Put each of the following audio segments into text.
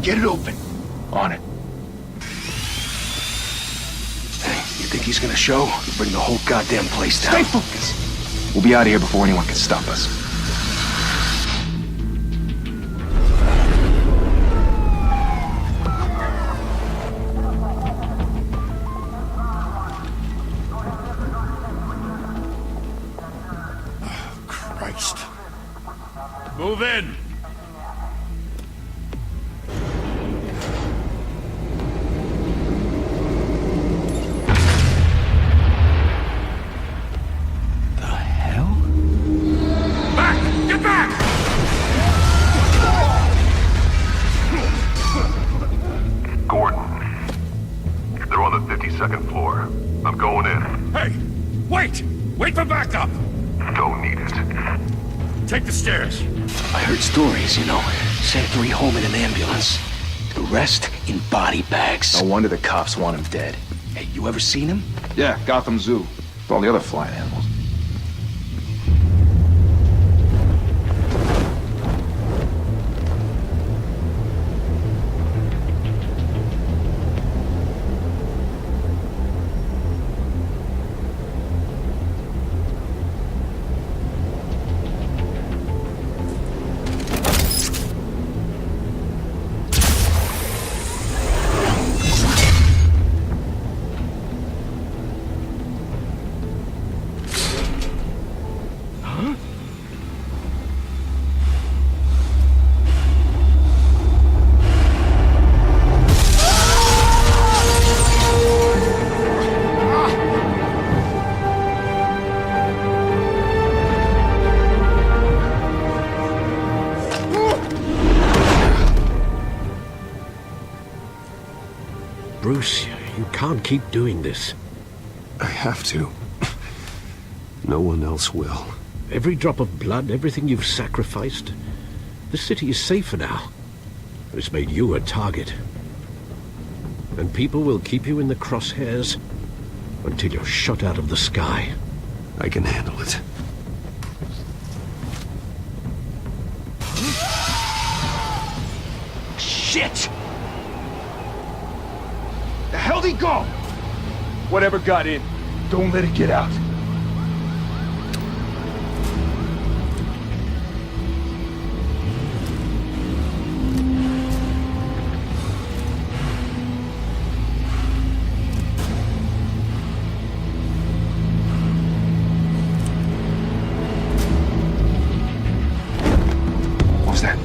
Get it open. On it. Hey, you think he's gonna show? He'll bring the whole goddamn place down. Stay focused. We'll be out of here before anyone can stop us. Christ. Move in! The hell? Back! Get back! Gordon. They're on the 52nd floor. I'm going in. Hey! Wait! Wait for backup! Don't need it. Take the stairs. I heard stories, you know. Sent 3 home in an ambulance. The rest in body bags. No wonder the cops want him dead. Hey, you ever seen him? Yeah, Gotham Zoo. With all the other flying animals. Bruce, you can't keep doing this. I have to. No one else will. Every drop of blood, everything you've sacrificed. The city is safer now. It's made you a target. And people will keep you in the crosshairs until you're shot out of the sky. I can handle it. Shit! The hell'd he go? Whatever got in, don't let it get out. What was that?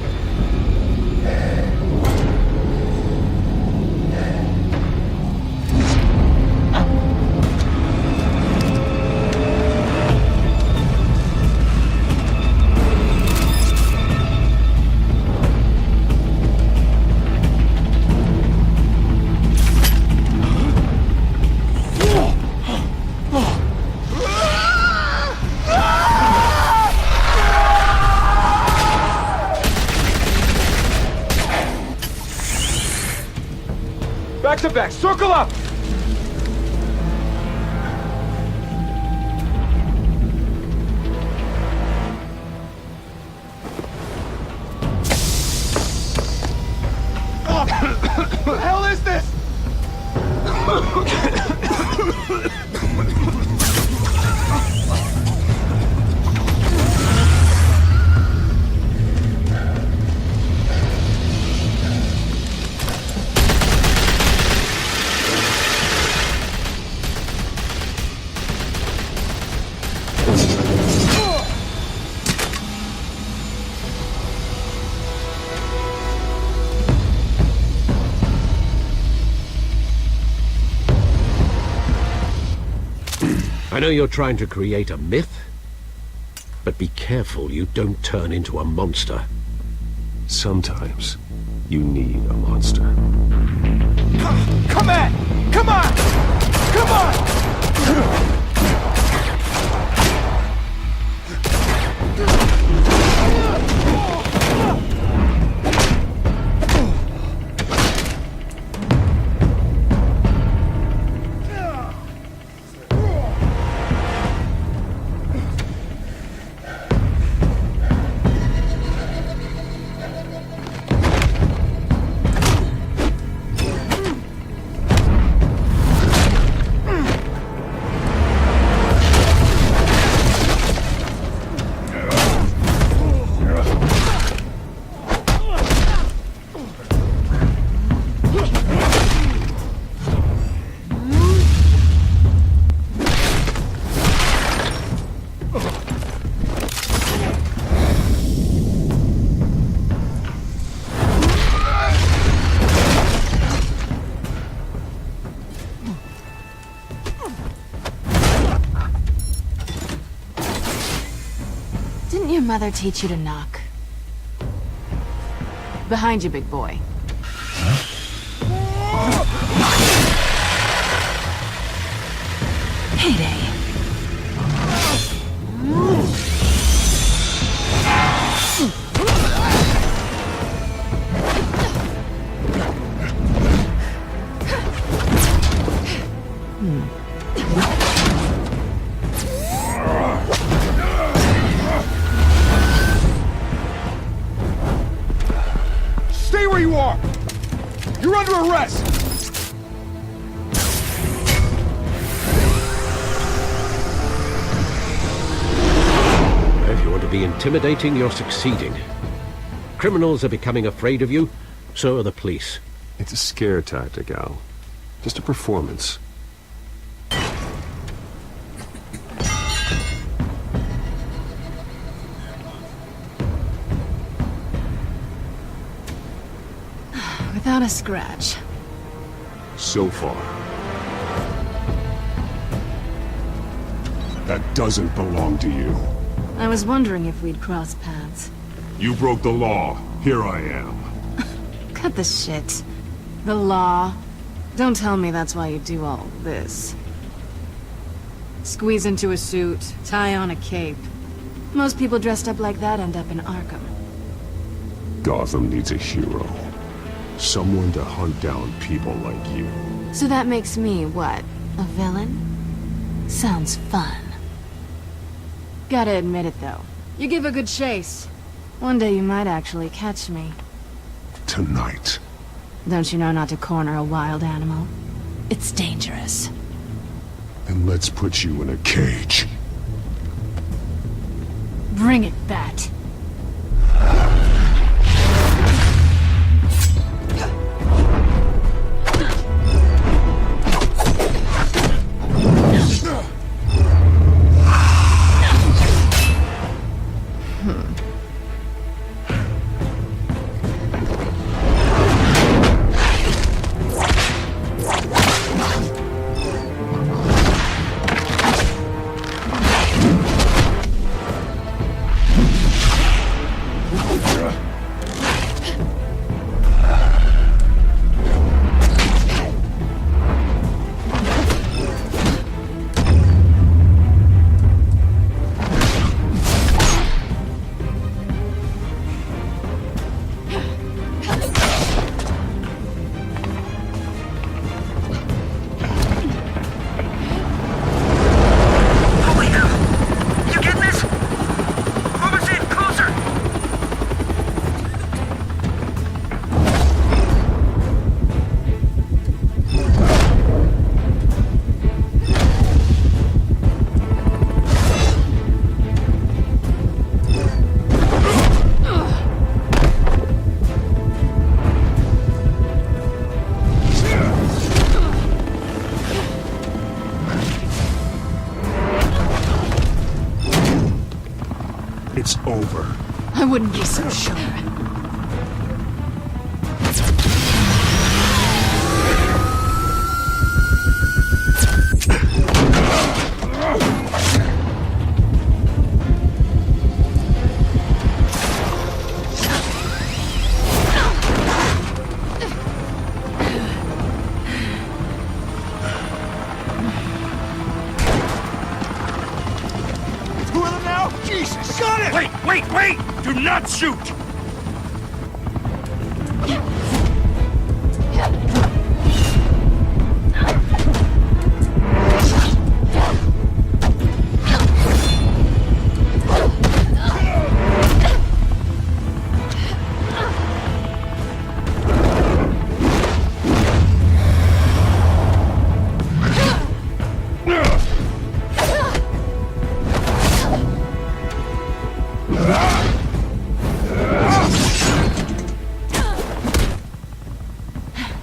Back to back, circle up! What the hell is this? I know you're trying to create a myth, but be careful you don't turn into a monster. Sometimes you need a monster. Come on! Come on! Come on! rather teach you to knock. Behind you, big boy. Payday. Stay where you are! You're under arrest! If you want to be intimidating, you're succeeding. Criminals are becoming afraid of you, so are the police. It's a scare tactic, Al. Just a performance. Without a scratch. So far. That doesn't belong to you. I was wondering if we'd cross paths. You broke the law. Here I am. Cut the shit. The law. Don't tell me that's why you do all this. Squeeze into a suit, tie on a cape. Most people dressed up like that end up in Arkham. Gotham needs a hero. Someone to hunt down people like you. So that makes me, what, a villain? Sounds fun. Gotta admit it, though. You give a good chase. One day you might actually catch me. Tonight. Don't you know not to corner a wild animal? It's dangerous. Then let's put you in a cage. Bring it, Bat. It's over. I wouldn't be so sure. Two of them now? Jesus, got it! Wait, wait, wait! Do not shoot!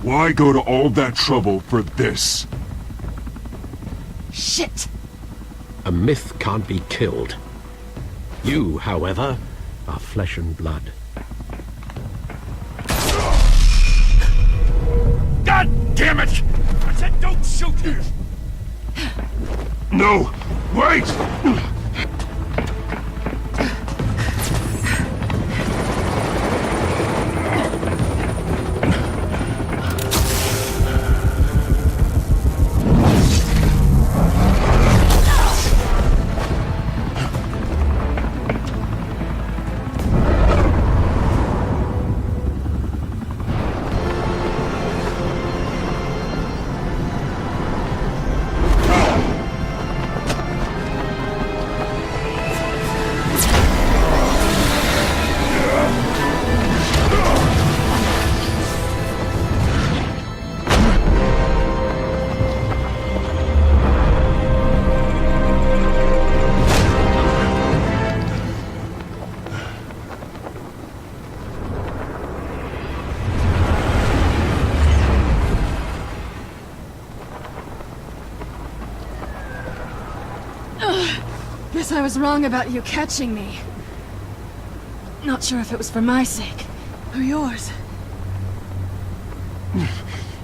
Why go to all that trouble for this? Shit! A myth can't be killed. You, however, are flesh and blood. God damn it! I said don't shoot! No! Wait! Guess I was wrong about you catching me. Not sure if it was for my sake, or yours.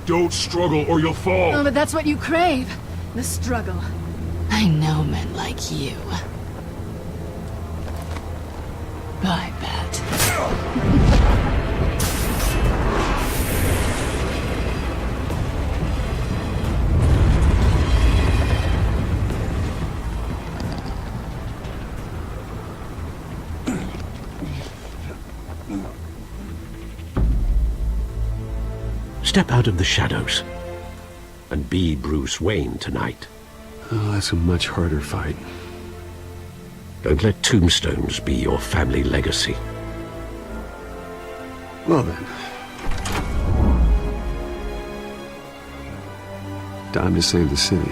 Don't struggle or you'll fall. Oh, but that's what you crave. The struggle. I know men like you. Bye, Bat. Step out of the shadows and be Bruce Wayne tonight. Oh, that's a much harder fight. Don't let tombstones be your family legacy. Well then. Time to save the city.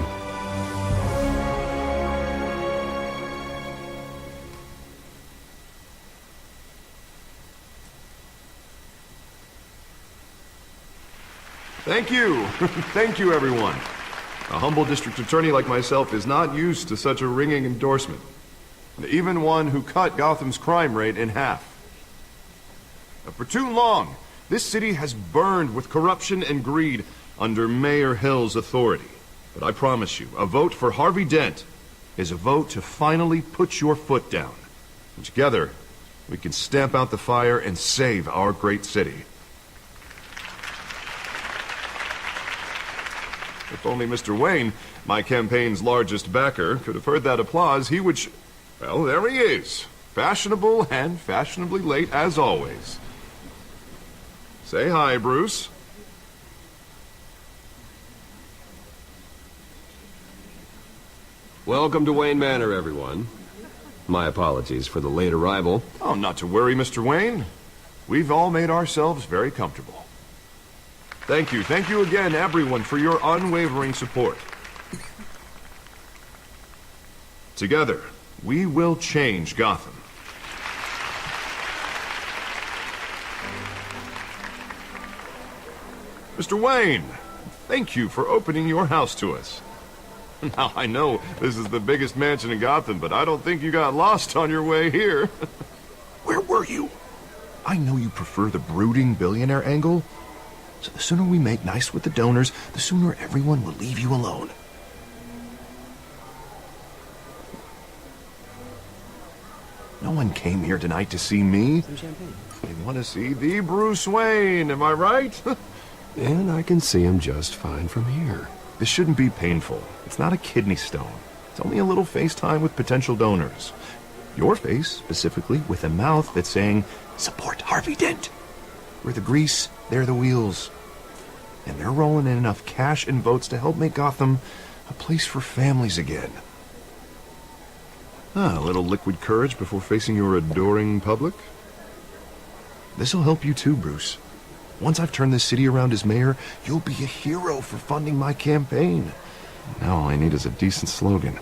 Thank you. Thank you, everyone. A humble district attorney like myself is not used to such a ringing endorsement. Even one who cut Gotham's crime rate in half. For too long, this city has burned with corruption and greed under Mayor Hill's authority. But I promise you, a vote for Harvey Dent is a vote to finally put your foot down. And together, we can stamp out the fire and save our great city. If only Mr. Wayne, my campaign's largest backer, could have heard that applause, he would well, there he is. Fashionable and fashionably late as always. Say hi, Bruce. Welcome to Wayne Manor, everyone. My apologies for the late arrival. Oh, not to worry, Mr. Wayne. We've all made ourselves very comfortable. Thank you again, everyone, for your unwavering support. Together, we will change Gotham. Mr. Wayne, thank you for opening your house to us. Now, I know this is the biggest mansion in Gotham, but I don't think you got lost on your way here. Where were you? I know you prefer the brooding billionaire angle, so the sooner we make nice with the donors, the sooner everyone will leave you alone. No one came here tonight to see me. Some champagne. They want to see the Bruce Wayne, am I right? And I can see him just fine from here. This shouldn't be painful. It's not a kidney stone. It's only a little FaceTime with potential donors. Your face, specifically, with a mouth that's saying, support Harvey Dent. We're the grease, they're the wheels. And they're rolling in enough cash and votes to help make Gotham a place for families again. A little liquid courage before facing your adoring public. This'll help you too, Bruce. Once I've turned this city around as mayor, you'll be a hero for funding my campaign. Now all I need is a decent slogan.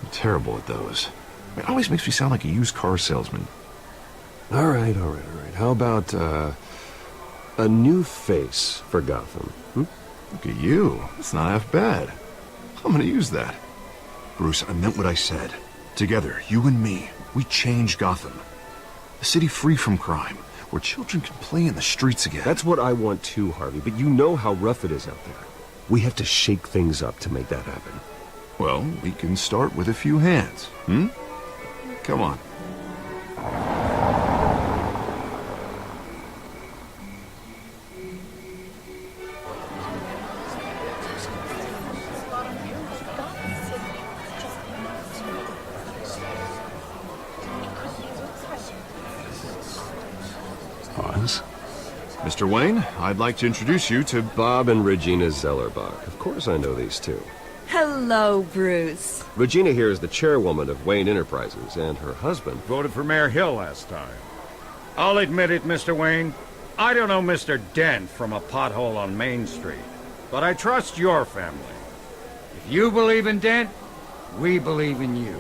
I'm terrible at those. It always makes me sound like a used car salesman. All right. How about, a new face for Gotham? Look at you. That's not half bad. I'm gonna use that. Bruce, I meant what I said. Together, you and me, we change Gotham. A city free from crime, where children can play in the streets again. That's what I want too, Harvey, but you know how rough it is out there. We have to shake things up to make that happen. Well, we can start with a few hands, Come on. Mr. Wayne, I'd like to introduce you to Bob and Regina Zellerbach. Of course I know these two. Hello, Bruce. Regina here is the chairwoman of Wayne Enterprises, and her husband... Voted for Mayor Hill last time. I'll admit it, Mr. Wayne. I don't know Mr. Dent from a pothole on Main Street, but I trust your family. If you believe in Dent, we believe in you.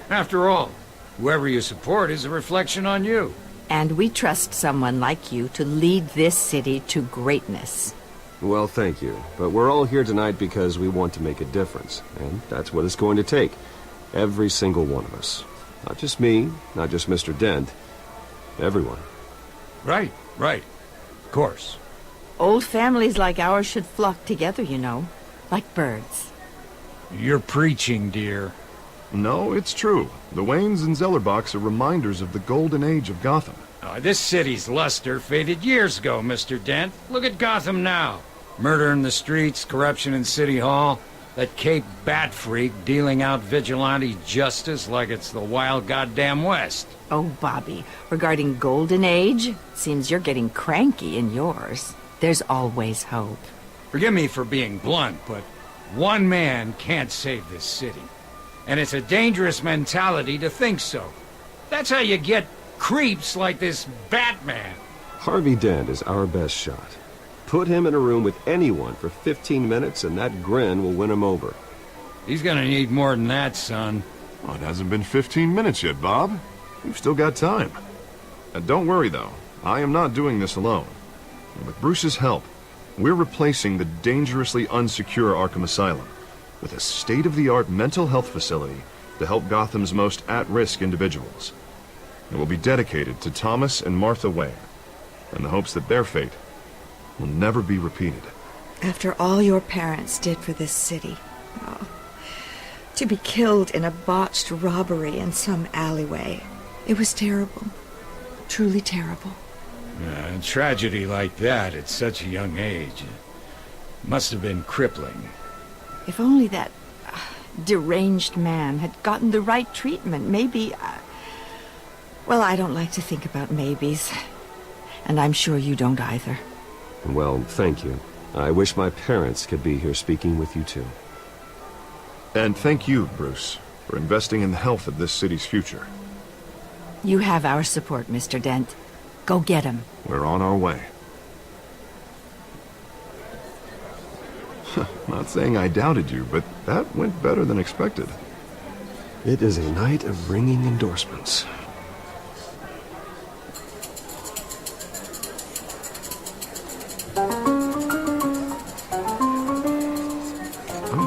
After all, whoever you support is a reflection on you. And we trust someone like you to lead this city to greatness. Well, thank you. But we're all here tonight because we want to make a difference, and that's what it's going to take. Every single one of us. Not just me, not just Mr. Dent. Everyone. Right. Of course. Old families like ours should flock together, you know. Like birds. You're preaching, dear. No, it's true. The Waynes and Zellerbachs are reminders of the golden age of Gotham. This city's luster faded years ago, Mr. Dent. Look at Gotham now. Murder in the streets, corruption in City Hall, that Cape Bat freak dealing out vigilante justice like it's the wild goddamn West. Oh, Bobby, regarding Golden Age, seems you're getting cranky in yours. There's always hope. Forgive me for being blunt, but one man can't save this city. And it's a dangerous mentality to think so. That's how you get creeps like this Batman. Harvey Dent is our best shot. Put him in a room with anyone for 15 minutes and that grin will win him over. He's gonna need more than that, son. Well, it hasn't been 15 minutes yet, Bob. We've still got time. And don't worry, though. I am not doing this alone. With Bruce's help, we're replacing the dangerously unsecure Arkham Asylum with a state-of-the-art mental health facility to help Gotham's most at-risk individuals. It will be dedicated to Thomas and Martha Wayne, in the hopes that their fate will never be repeated. After all your parents did for this city, oh, to be killed in a botched robbery in some alleyway, it was terrible. Truly terrible. A tragedy like that at such a young age must have been crippling. If only that deranged man had gotten the right treatment, maybe... Well, I don't like to think about maybes. And I'm sure you don't either. Well, thank you. I wish my parents could be here speaking with you too. And thank you, Bruce, for investing in the health of this city's future. You have our support, Mr. Dent. Go get him. We're on our way. Not saying I doubted you, but that went better than expected. It is a night of ringing endorsements.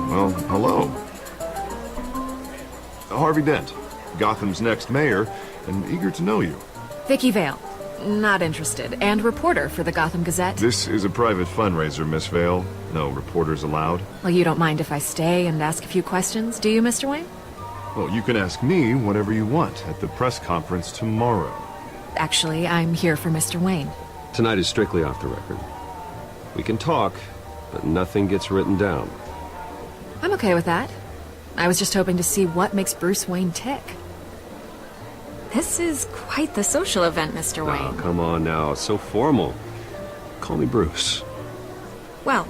Well, hello. Harvey Dent, Gotham's next mayor, and eager to know you. Vicky Vale. Not interested. And reporter for the Gotham Gazette. This is a private fundraiser, Miss Vale. No reporters allowed. Well, you don't mind if I stay and ask a few questions, do you, Mr. Wayne? Well, you can ask me whatever you want at the press conference tomorrow. Actually, I'm here for Mr. Wayne. Tonight is strictly off the record. We can talk, but nothing gets written down. I'm okay with that. I was just hoping to see what makes Bruce Wayne tick. This is quite the social event, Mr. Wayne. Oh, come on now. It's so formal. Call me Bruce. Well,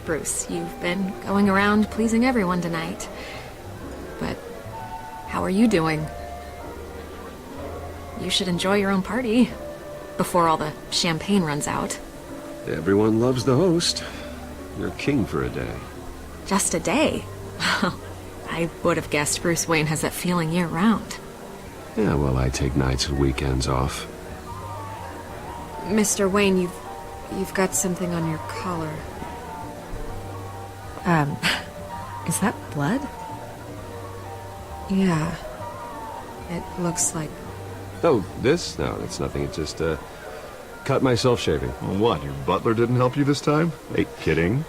Bruce, you've been going around pleasing everyone tonight. But how are you doing? You should enjoy your own party before all the champagne runs out. Everyone loves the host. You're king for a day. Just a day? I would have guessed Bruce Wayne has that feeling year-round. Yeah, well, I take nights and weekends off. Mr. Wayne, you've got something on your collar. Is that blood? Yeah. It looks like... Oh, this? No, that's nothing. It just, cut myself shaving. What, your butler didn't help you this time? Hey, kidding.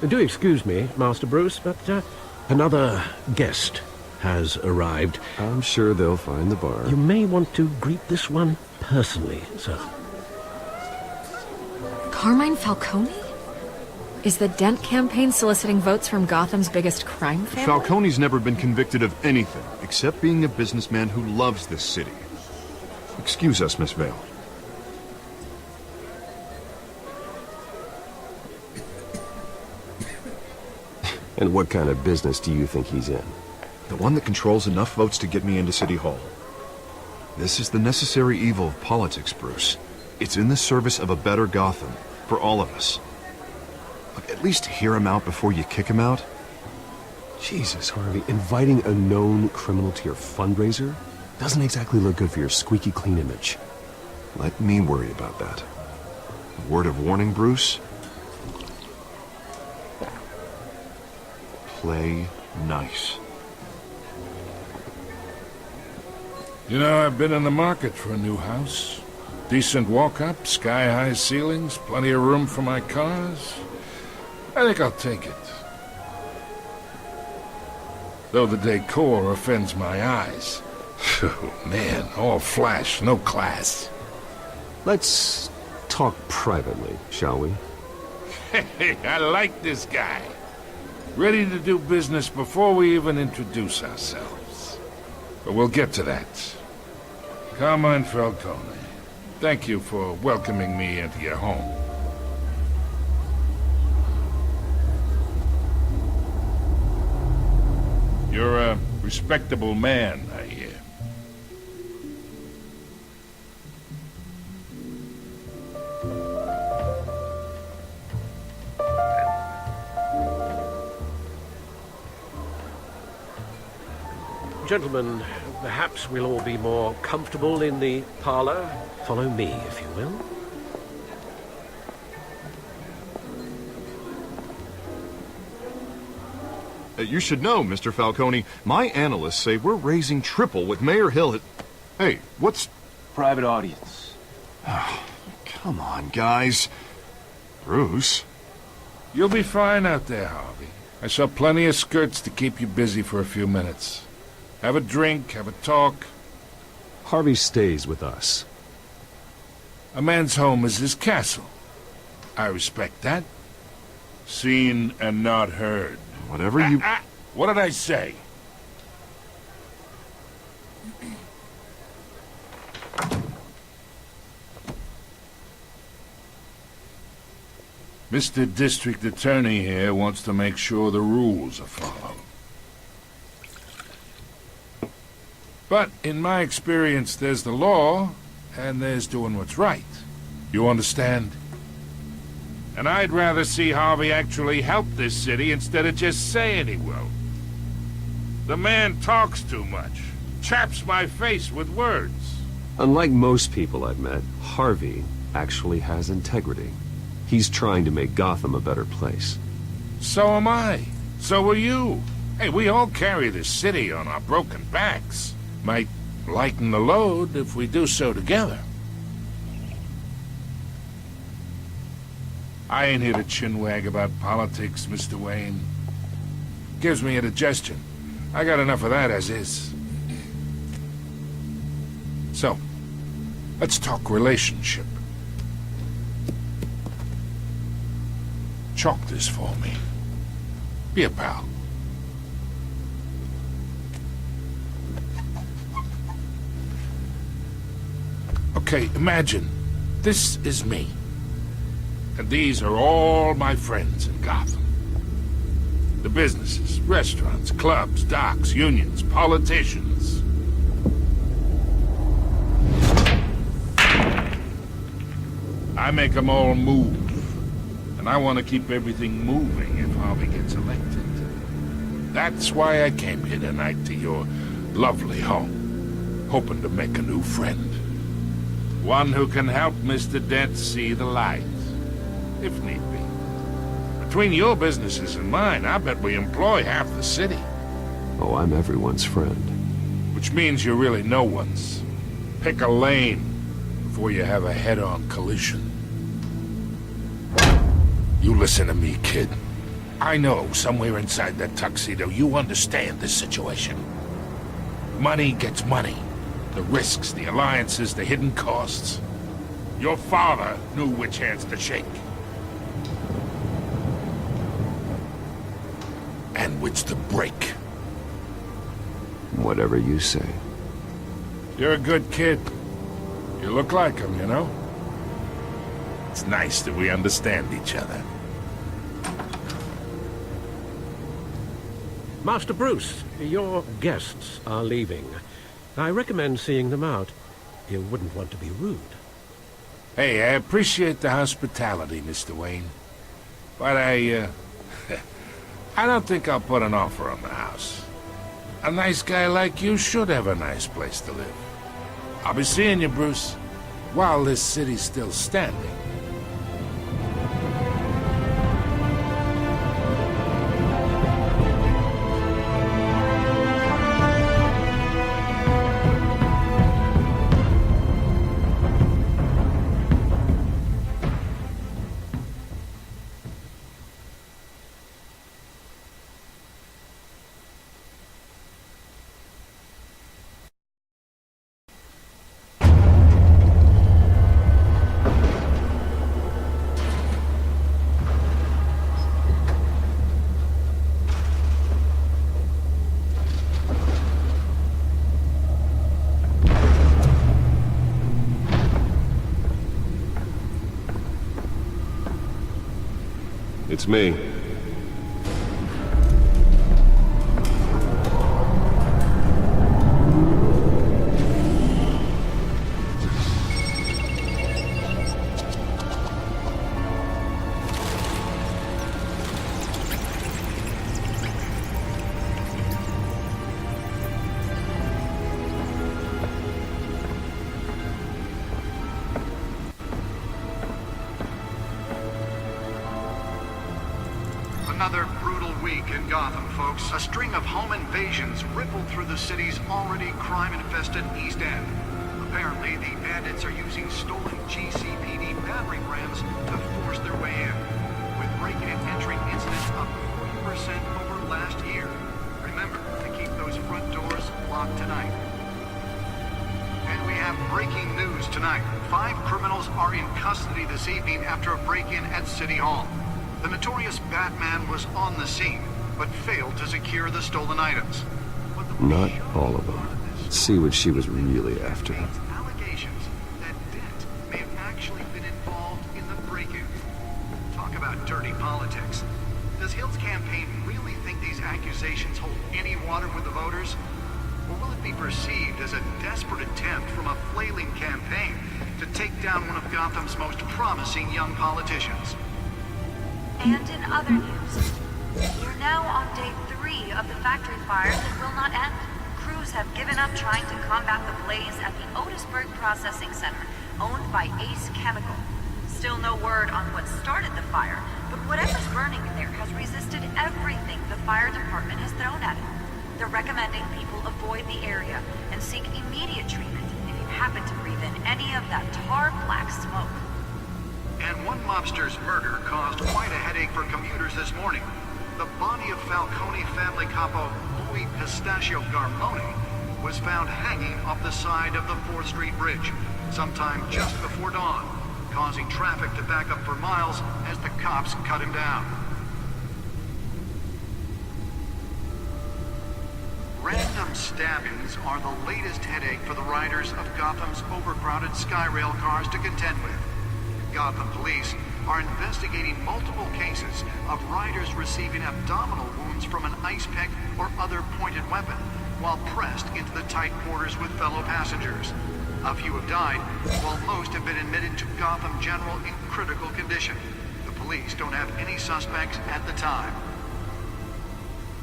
Do excuse me, Master Bruce, but another guest has arrived. I'm sure they'll find the bar. You may want to greet this one personally, sir. Carmine Falcone? Is the Dent campaign soliciting votes from Gotham's biggest crime family? Falcone's never been convicted of anything, except being a businessman who loves this city. Excuse us, Miss Vale. And what kind of business do you think he's in? The one that controls enough votes to get me into City Hall. This is the necessary evil of politics, Bruce. It's in the service of a better Gotham, for all of us. Look, at least hear him out before you kick him out. Jesus, Harvey, inviting a known criminal to your fundraiser doesn't exactly look good for your squeaky clean image. Let me worry about that. A word of warning, Bruce. Play Nice. You know, I've been in the market for a new house. Decent walk-up, sky-high ceilings, plenty of room for my cars. I think I'll take it. Though the decor offends my eyes. Oh, man, all flash, no class. Let's talk privately, shall we? Hey, I like this guy. Ready to do business before we even introduce ourselves. But we'll get to that. Carmine Falcone, thank you for welcoming me into your home. You're a respectable man, I hear. Gentlemen, perhaps we'll all be more comfortable in the parlor. Follow me, if you will. You should know, Mr. Falcone, my analysts say we're raising triple with Mayor Hill. Hey, what's... Private audience. Oh, come on, guys. Bruce? You'll be fine out there, Harvey. I saw plenty of skirts to keep you busy for a few minutes. Have a drink, have a talk. Harvey stays with us. A man's home is his castle. I respect that. Seen and not heard. Whatever you... What did I say? Mr. District Attorney here wants to make sure the rules are followed. But in my experience, there's the law, and there's doing what's right. You understand? And I'd rather see Harvey actually help this city instead of just saying he will. The man talks too much. Chaps my face with words. Unlike most people I've met, Harvey actually has integrity. He's trying to make Gotham a better place. So am I. So are you. Hey, we all carry this city on our broken backs. Might lighten the load if we do so together. I ain't here to chinwag about politics, Mr. Wayne. Gives me indigestion. I got enough of that as is. So, let's talk relationship. Chalk this for me. Be a pal. Okay, imagine, this is me. And these are all my friends in Gotham. The businesses, restaurants, clubs, docks, unions, politicians. I make them all move. And I want to keep everything moving if Harvey gets elected. That's why I came here tonight to your lovely home, hoping to make a new friend. One who can help Mr. Dent see the light, if need be. Between your businesses and mine, I bet we employ half the city. Oh, I'm everyone's friend. Which means you're really no one's. Pick a lane before you have a head-on collision. You listen to me, kid. I know somewhere inside that tuxedo you understand this situation. Money gets money. The risks, the alliances, the hidden costs. Your father knew which hands to shake. And which to break. Whatever you say. You're a good kid. You look like him, you know? It's nice that we understand each other. Master Bruce, your guests are leaving. I recommend seeing them out. You wouldn't want to be rude. Hey, I appreciate the hospitality, Mr. Wayne. But I don't think I'll put an offer on the house. A nice guy like you should have a nice place to live. I'll be seeing you, Bruce, while this city's still standing. It's me. Another brutal week in Gotham, folks. A string of home invasions rippled through the city's already crime-infested East End. Apparently, the bandits are using stolen GCPD battering rams to force their way in, with break-in and entry incidents up 40% over last year. Remember to keep those front doors locked tonight. And we have breaking news tonight. 5 criminals are in custody this evening after a break-in at City Hall. The notorious Batman was on the scene, but failed to secure the stolen items. Not all of them. Let's see what she was really after. Allegations that Dent may have actually been involved in the break-in. Talk about dirty politics. Does Hill's campaign really think these accusations hold any water with the voters? Or will it be perceived as a desperate attempt from a flailing campaign to take down one of Gotham's most promising young politicians? And in other news, you're now on day 3 of the factory fire that will not end. Crews have given up trying to combat the blaze at the Otisburg Processing Center, owned by Ace Chemical. Still no word on what started the fire, but whatever's burning in there has resisted everything the fire department has thrown at it. They're recommending people avoid the area and seek immediate treatment if you happen to breathe in any of that tar black smoke. And one mobster's murder caused quite a headache for commuters this morning. The body of Falcone family capo Louis Pistachio Garmone was found hanging off the side of the 4th Street Bridge sometime just before dawn, causing traffic to back up for miles as the cops cut him down. Random stabbings are the latest headache for the riders of Gotham's overcrowded Skyrail cars to contend with. Gotham police are investigating multiple cases of riders receiving abdominal wounds from an ice pick or other pointed weapon while pressed into the tight quarters with fellow passengers. A few have died, while most have been admitted to Gotham General in critical condition. The police don't have any suspects at the time.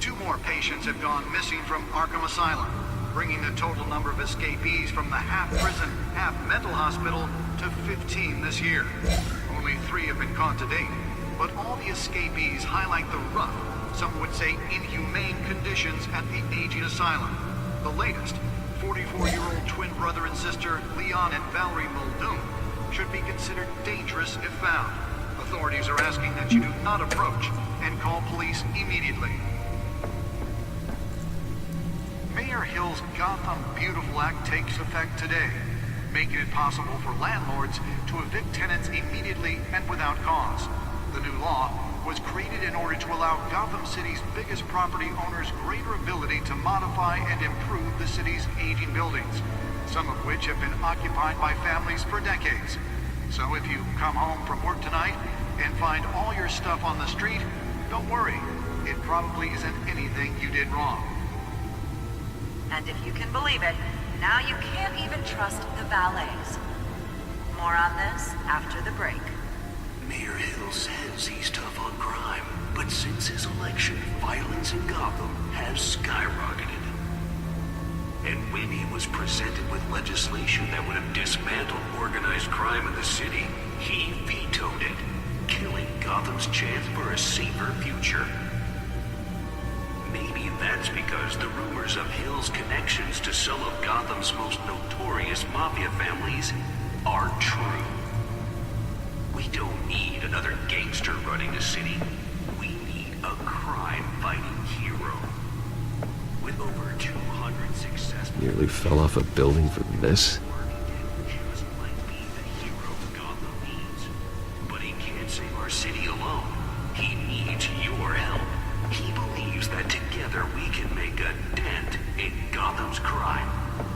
2 more patients have gone missing from Arkham Asylum, bringing the total number of escapees from the half-prison, half-mental hospital to 15 this year. Only 3 have been caught to date, but all the escapees highlight the rough, some would say inhumane conditions at the aging asylum. The latest, 44-year-old twin brother and sister Leon and Valerie Muldoon, should be considered dangerous if found. Authorities are asking that you do not approach and call police immediately. Mayor Hill's Gotham Beautiful Act takes effect today, making it possible for landlords to evict tenants immediately and without cause. The new law was created in order to allow Gotham City's biggest property owners greater ability to modify and improve the city's aging buildings, some of which have been occupied by families for decades. So if you come home from work tonight and find all your stuff on the street, don't worry. It probably isn't anything you did wrong. And if you can believe it, now you can't even trust the valets. More on this after the break. Mayor Hill says he's tough on crime, but since his election, violence in Gotham has skyrocketed. And when he was presented with legislation that would have dismantled organized crime in the city, he vetoed it, killing Gotham's chance for a safer future. Maybe that's because the rumors of Hill's connections to some of Gotham's most notorious mafia families are true. We don't need another gangster running the city. We need a crime-fighting hero. With over 200 successful... Nearly fell off a building for this? Just might be the hero Gotham needs. But he can't save our city alone. He needs your help. He believes that together we can make a dent in Gotham's crime.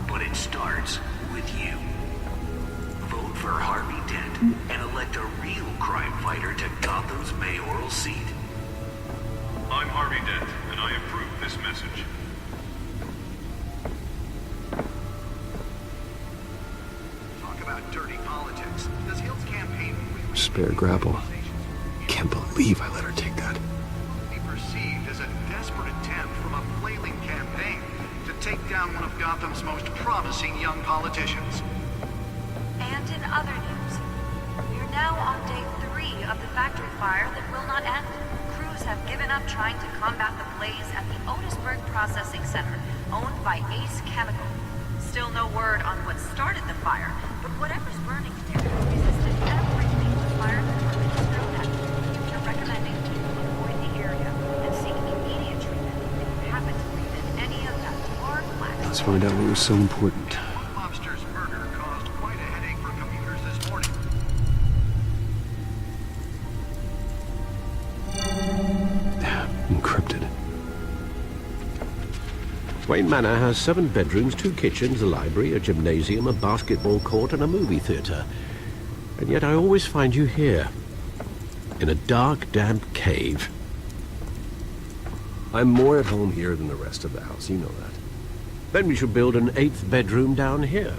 But it starts with you. Vote for Harvey Dent and elect elect a real crime fighter to Gotham's mayoral seat. I'm Harvey Dent, and I approve this message. Talk about dirty politics. Does Hill's campaign really Spare grapple. Can't believe I let her take that. be perceived as a desperate attempt from a flailing campaign to take down one of Gotham's most promising young politicians? And in other news, we're now on day 3 of the factory fire that will not end. Crews have given up trying to combat the blaze at the Otisburg Processing Center, owned by Ace Chemical. Still no word on what started the fire, but whatever's burning there resisted everything the fire department has thrown at it. They're recommending people avoid the area and seek immediate treatment if you happen to breathe in any of that tar black. Let's find out what was so important. Lobster's murder caused quite a headache for commuters this morning. Encrypted. Wayne Manor has 7 bedrooms, 2 kitchens, a library, a gymnasium, a basketball court, and a movie theatre. And yet I always find you here, in a dark, damp cave. I'm more at home here than the rest of the house, you know that. Then we should build an 8th bedroom down here.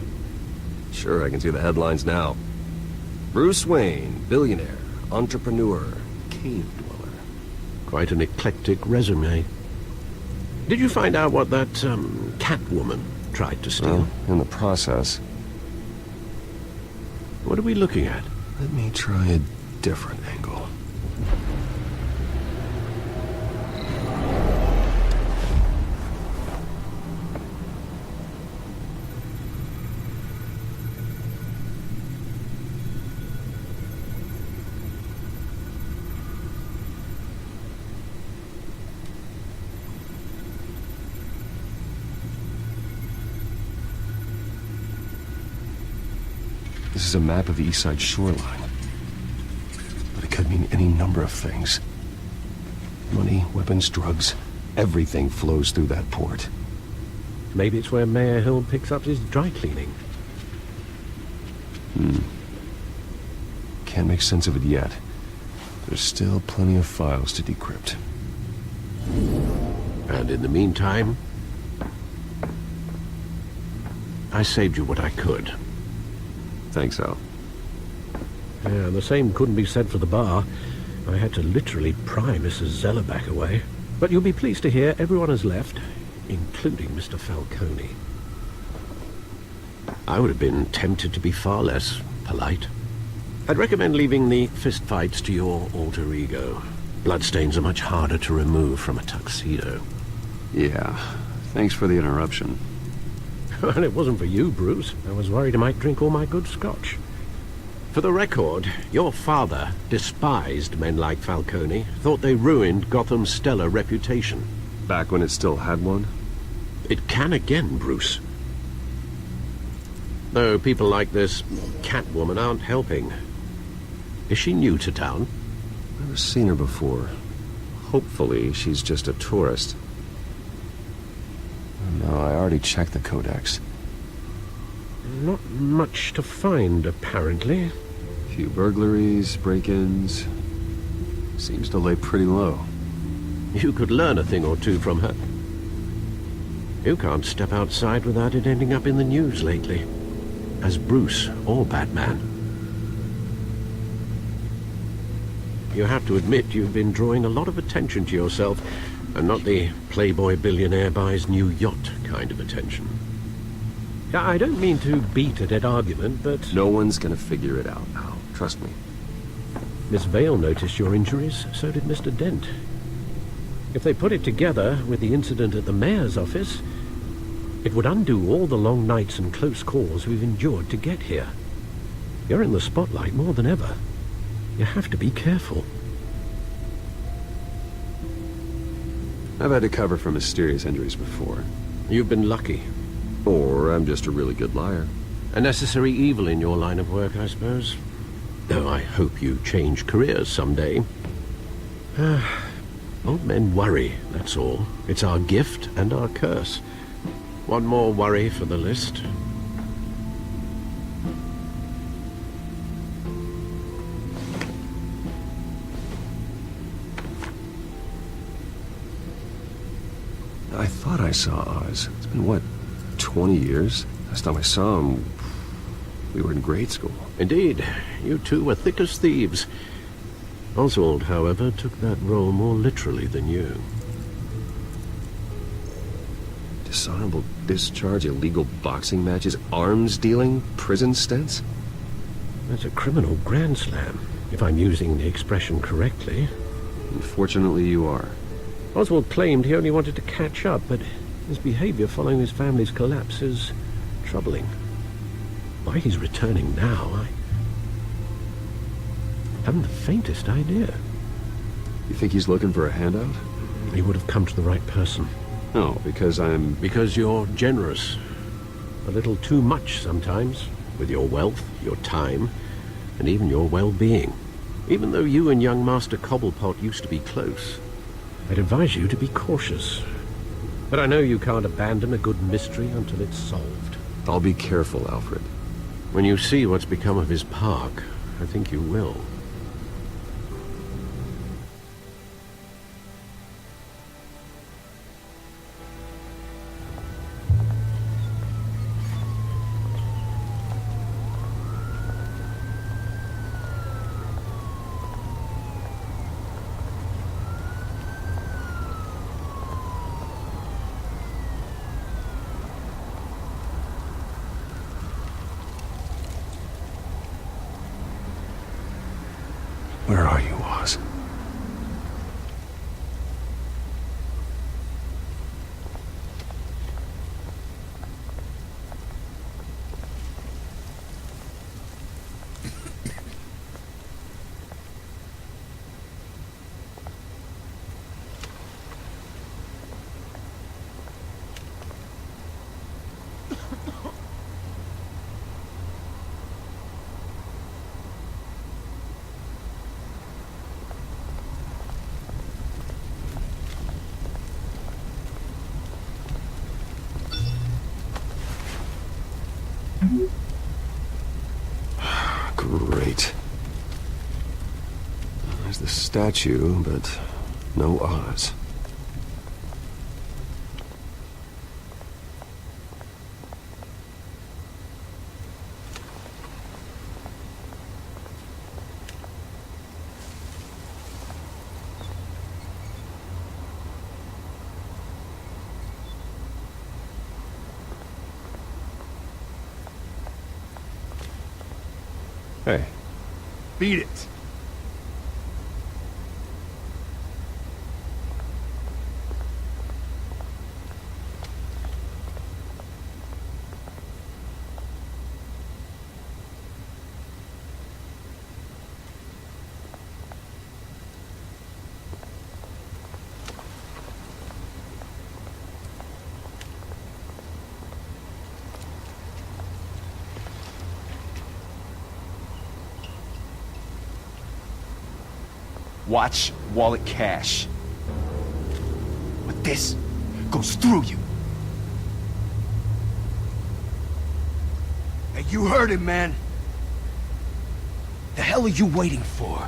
Sure, I can see the headlines now. Bruce Wayne, billionaire, entrepreneur, cave dweller. Quite an eclectic resume. Did you find out what that, Catwoman tried to steal? Well, in the process. What are we looking at? Let me try a different angle. This is a map of the East Side shoreline. But it could mean any number of things. Money, weapons, drugs, everything flows through that port. Maybe it's where Mayor Hill picks up his dry cleaning. Can't make sense of it yet. There's still plenty of files to decrypt. And in the meantime, I saved you what I could. Thanks, Al. Yeah, the same couldn't be said for the bar. I had to literally pry Mrs. Zellerback away. But you'll be pleased to hear everyone has left, including Mr. Falcone. I would have been tempted to be far less polite. I'd recommend leaving the fistfights to your alter ego. Bloodstains are much harder to remove from a tuxedo. Yeah, thanks for the interruption. Well, it wasn't for you, Bruce. I was worried I might drink all my good scotch. For the record, your father despised men like Falcone, thought they ruined Gotham's stellar reputation. Back when it still had one? It can again, Bruce. Though people like this Catwoman aren't helping. Is she new to town? Never seen her before. Hopefully, she's just a tourist. No, I already checked the codex. Not much to find, apparently. Few burglaries, break-ins. Seems to lay pretty low. You could learn a thing or two from her. You can't step outside without it ending up in the news lately. As Bruce or Batman. You have to admit you've been drawing a lot of attention to yourself, and not the playboy billionaire buys new yacht kind of attention. I don't mean to beat a dead argument, but... No one's gonna figure it out now. Trust me. Miss Vale noticed your injuries, so did Mr. Dent. If they put it together with the incident at the mayor's office, it would undo all the long nights and close calls we've endured to get here. You're in the spotlight more than ever. You have to be careful. I've had to cover for mysterious injuries before. You've been lucky. Or I'm just a really good liar. A necessary evil in your line of work, I suppose. Though I hope you change careers someday. Old men worry, that's all. It's our gift and our curse. One more worry for the list. I thought I saw Oz. It's been, what, 20 years? Last time I saw him, we were in grade school. Indeed, you two were thick as thieves. Oswald, however, took that role more literally than you. Dishonorable discharge, illegal boxing matches, arms dealing, prison stints? That's a criminal grand slam, if I'm using the expression correctly. Unfortunately, you are. Oswald claimed he only wanted to catch up, but his behavior following his family's collapse is troubling. Why he's returning now, I haven't the faintest idea. You think he's looking for a handout? He would have come to the right person. No, because I'm... Because you're generous. A little too much sometimes, with your wealth, your time, and even your well-being. Even though you and young Master Cobblepot used to be close, I'd advise you to be cautious. But I know you can't abandon a good mystery until it's solved. I'll be careful, Alfred. When you see what's become of his park, I think you will. Where are you, Oz? Great. There's the statue, but no Oz. Hey. Beat it. Watch wallet cash. But this goes through you. Hey, you heard him, man. The hell are you waiting for?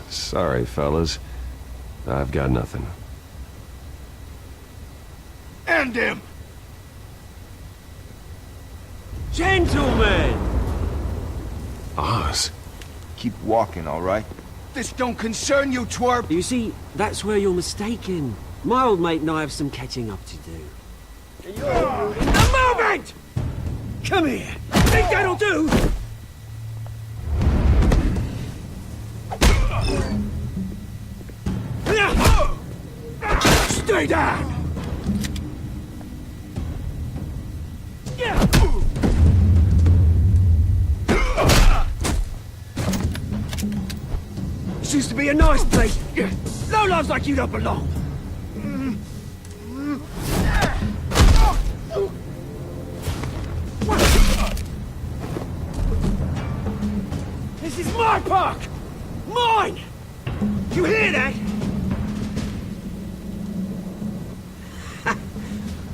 Sorry, fellas. I've got nothing. End him! Gentlemen! Oz. Keep walking, all right? This don't concern you, twerp! You see, that's where you're mistaken. My old mate and I have some catching up to do. A moment! Come here! Think that'll do? Stay down! This used to be a nice place. No loves like you don't belong. This is my park! Mine! You hear that?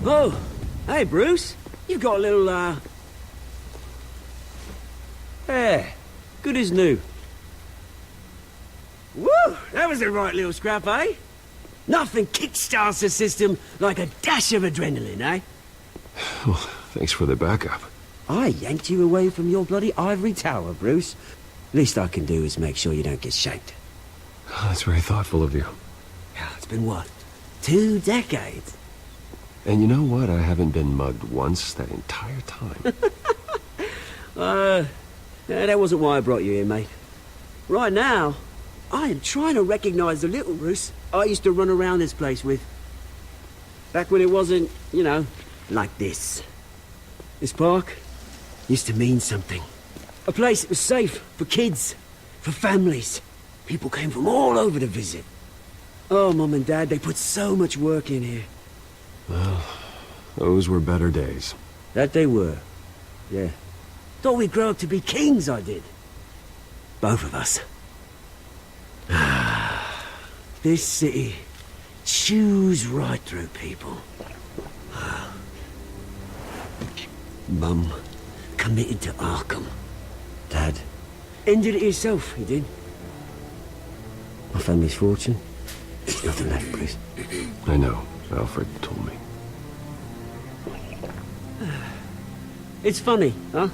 Oh, hey Bruce. You've got a little, Yeah, good as new. Woo! That was a right little scrap, eh? Nothing kickstarts the system like a dash of adrenaline, eh? Well, thanks for the backup. I yanked you away from your bloody ivory tower, Bruce. Least I can do is make sure you don't get shanked. That's very thoughtful of you. It's been what? 2 decades? And you know what? I haven't been mugged once that entire time. That wasn't why I brought you here, mate. Right now, I am trying to recognize the little Bruce I used to run around this place with. Back when it wasn't, you know, like this. This park used to mean something. A place that was safe for kids, for families. People came from all over to visit. Oh, Mum and Dad, they put so much work in here. Well, those were better days. That they were. Yeah. Thought we'd grow up to be kings, I did. Both of us. This city chews right through people. Mum committed to Arkham. Dad ended it himself, he did. My family's fortune, there's nothing left, Bruce. I know. Alfred told me. It's funny, huh?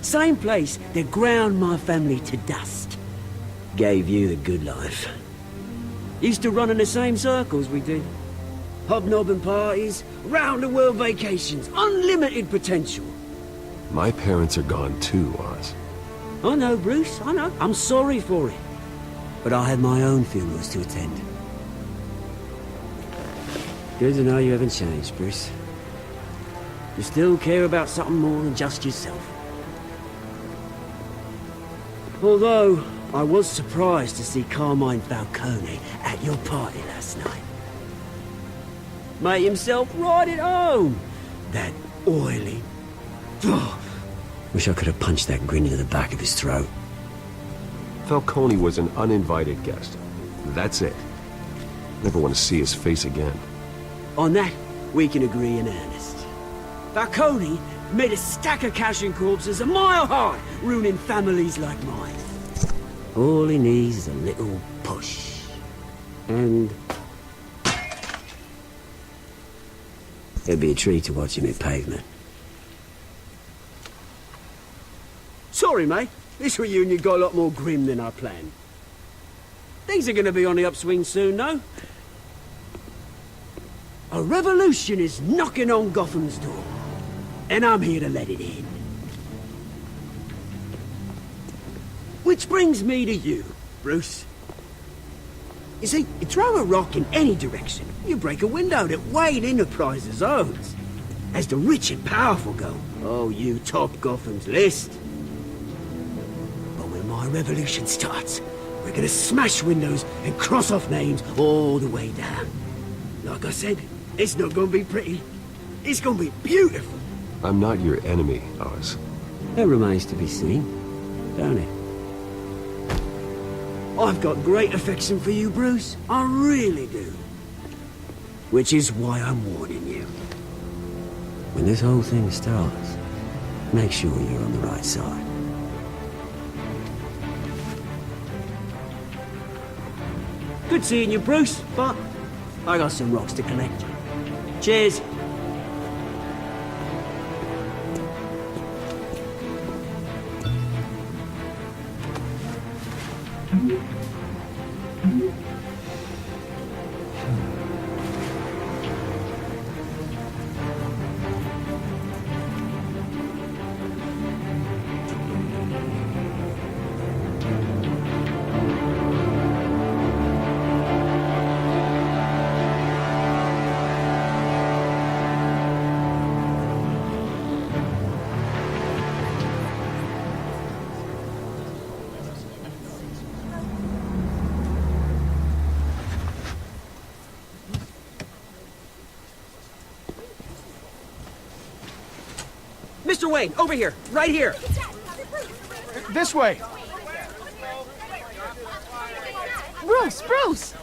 Same place that ground my family to dust. Gave you the good life. Used to run in the same circles we did. Hobnobbing parties, round-the-world vacations, unlimited potential. My parents are gone too, Oz. I know, Bruce, I know. I'm sorry for it. But I had my own funerals to attend. Good to know you haven't changed, Bruce. You still care about something more than just yourself. Although, I was surprised to see Carmine Falcone at your party last night. Made himself right at home. That oily... Wish I could have punched that grin into the back of his throat. Falcone was an uninvited guest. That's it. Never want to see his face again. On that, we can agree in earnest. Falcone made a stack of cash and corpses a mile high, ruining families like mine. All he needs is a little push. And... it'd be a treat to watch him hit pavement. Sorry, mate. This reunion got a lot more grim than I planned. Things are gonna be on the upswing soon, though. A revolution is knocking on Gotham's door. And I'm here to let it in. Which brings me to you, Bruce. You see, you throw a rock in any direction, you break a window that Wayne Enterprises owns. As the rich and powerful go, oh, you top Gotham's list. But when my revolution starts, we're gonna smash windows and cross off names all the way down. Like I said, it's not gonna be pretty. It's gonna be beautiful. I'm not your enemy, Oz. That remains to be seen, don't it? I've got great affection for you, Bruce. I really do. Which is why I'm warning you. When this whole thing starts, make sure you're on the right side. Good seeing you, Bruce, but I got some rocks to collect. Cheers. Mr. Wayne, over here, right here. This way. Bruce, Bruce!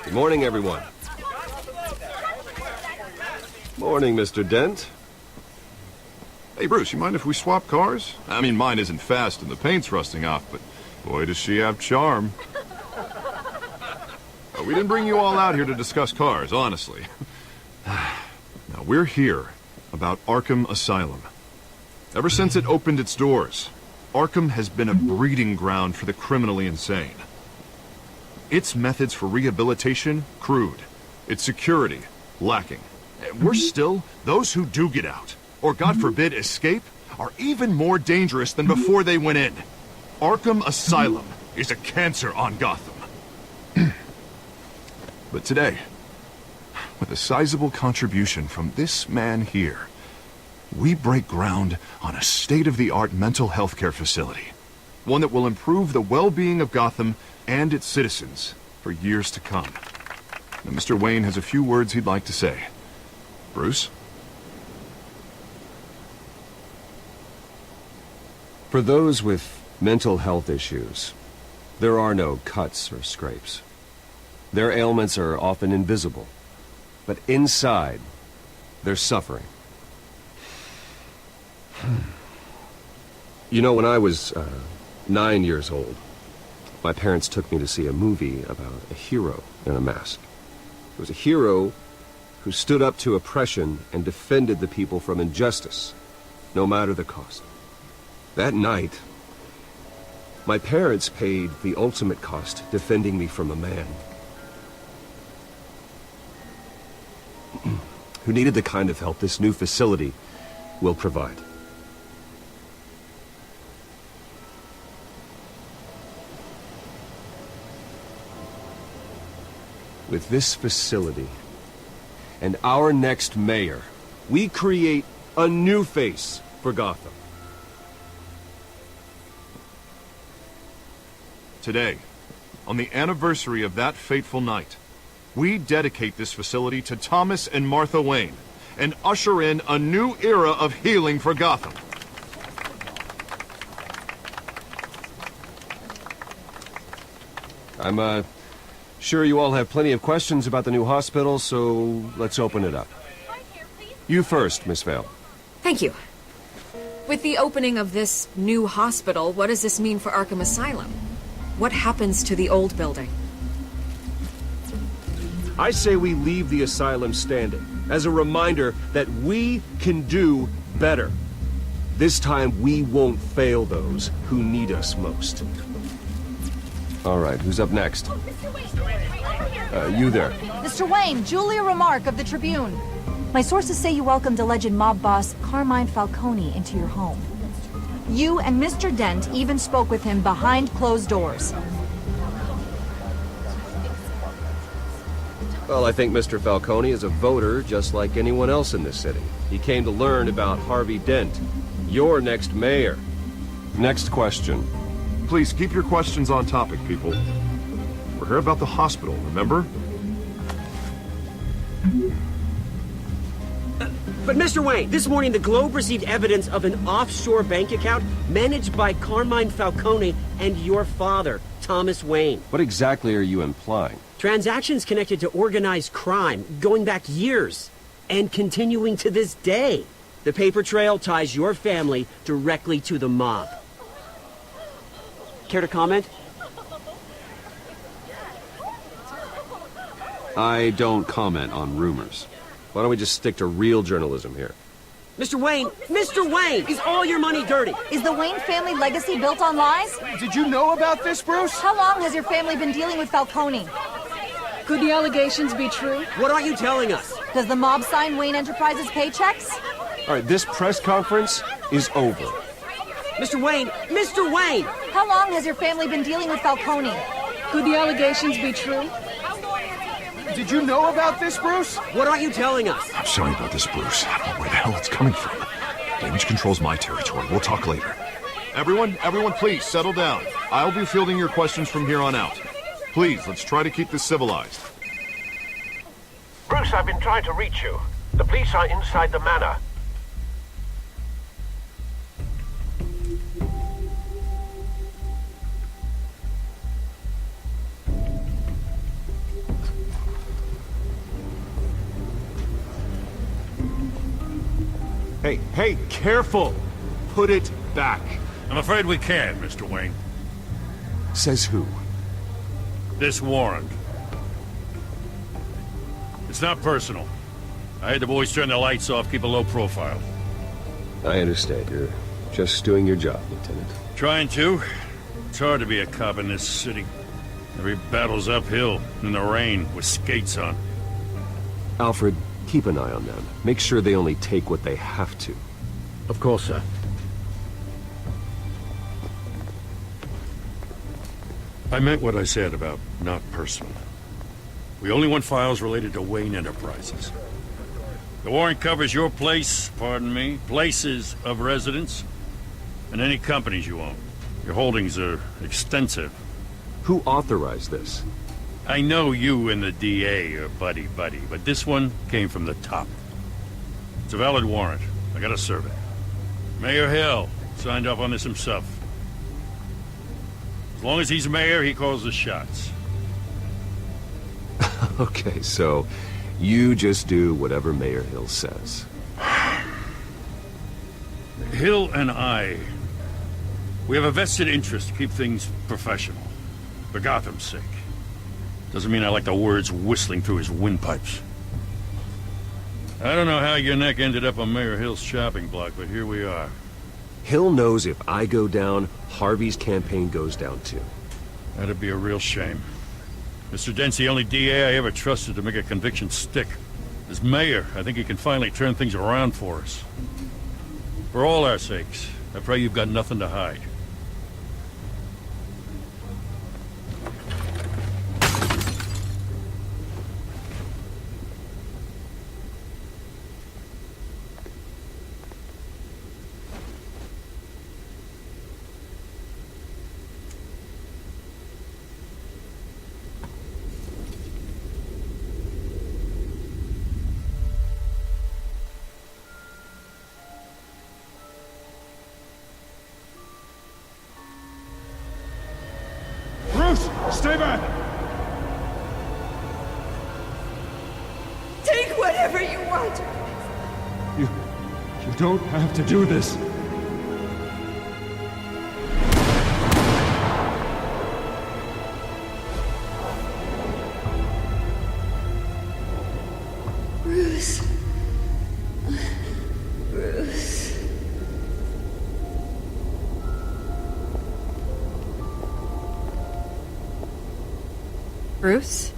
Good morning, everyone. Morning, Mr. Dent. Hey, Bruce, you mind if we swap cars? I mean, mine isn't fast and the paint's rusting off, but Boy, does she have charm. We didn't bring you all out here to discuss cars, honestly. Now, we're here about Arkham Asylum. Ever since it opened its doors, Arkham has been a breeding ground for the criminally insane. Its methods for rehabilitation, crude. Its security, lacking. And worse still, those who do get out, or God forbid escape, are even more dangerous than before they went in. Arkham Asylum is a cancer on Gotham. But today, with a sizable contribution from this man here, we break ground on a state-of-the-art mental health care facility. One that will improve the well-being of Gotham and its citizens for years to come. Now, Mr. Wayne has a few words he'd like to say. Bruce? For those with mental health issues, there are no cuts or scrapes. Their ailments are often invisible, but inside, they're suffering. You know, when I was 9 years old, my parents took me to see a movie about a hero in a mask. It was a hero who stood up to oppression and defended the people from injustice, no matter the cost. That night, my parents paid the ultimate cost defending me from a man who needed the kind of help this new facility will provide. With this facility and our next mayor, we create a new face for Gotham. Today, on the anniversary of that fateful night, we dedicate this facility to Thomas and Martha Wayne and usher in a new era of healing for Gotham. I'm sure you all have plenty of questions about the new hospital, so let's open it up. You first, Miss Vale. Thank you. With the opening of this new hospital, what does this mean for Arkham Asylum? What happens to the old building? I say we leave the asylum standing as a reminder that we can do better. This time we won't fail those who need us most. All right, who's up next? You there. Mr. Wayne, Julia Remark of the Tribune. My sources say you welcomed alleged mob boss Carmine Falcone into your home. You and Mr. Dent even spoke with him behind closed doors. Well, I think Mr. Falcone is a voter just like anyone else in this city. He came to learn about Harvey Dent, your next mayor. Next question. Please keep your questions on topic, people. We're here about the hospital, remember? But Mr. Wayne, this morning the Globe received evidence of an offshore bank account managed by Carmine Falcone and your father, Thomas Wayne. What exactly are you implying? Transactions connected to organized crime, going back years, and continuing to this day. The paper trail ties your family directly to the mob. Care to comment? I don't comment on rumors. Why don't we just stick to real journalism here? Mr. Wayne, is all your money dirty? Is the Wayne family legacy built on lies? Did you know about this, Bruce? How long has your family been dealing with Falcone? Could the allegations be true? What aren't you telling us? Does the mob sign Wayne Enterprises paychecks? All right, this press conference is over. Mr. Wayne! How long has your family been dealing with Falcone? Could the allegations be true? Did you know about this, Bruce? What aren't you telling us? I'm sorry about this, Bruce. I don't know where the hell it's coming from. Damage control's my territory. We'll talk later. Everyone, please, settle down. I'll be fielding your questions from here on out. Please, let's try to keep this civilized. Bruce, I've been trying to reach you. The police are inside the manor. Hey, careful! Put it back. I'm afraid we can't, Mr. Wayne. Says who? This warrant. It's not personal. I had the boys turn the lights off, keep a low profile. I understand. You're just doing your job, Lieutenant. Trying to. It's hard to be a cop in this city. Every battle's uphill, in the rain, with skates on. Alfred, keep an eye on them. Make sure they only take what they have to. Of course, sir. I meant what I said about not personal. We only want files related to Wayne Enterprises. The warrant covers your place, pardon me, places of residence, and any companies you own. Your holdings are extensive. Who authorized this? I know you and the DA are buddy-buddy, but this one came from the top. It's a valid warrant. I gotta serve it. Mayor Hill signed off on this himself. As long as he's mayor, he calls the shots. Okay, so you just do whatever Mayor Hill says. Hill and I, we have a vested interest to keep things professional. For Gotham's sake. Doesn't mean I like the words whistling through his windpipes. I don't know how your neck ended up on Mayor Hill's shopping block, but here we are. Hill knows if I go down, Harvey's campaign goes down too. That'd be a real shame. Mr. Dent's the only DA I ever trusted to make a conviction stick. As mayor, I think he can finally turn things around for us. For all our sakes, I pray you've got nothing to hide. Stay back! Take whatever you want. You don't have to do this. Bruce. Bruce. Bruce?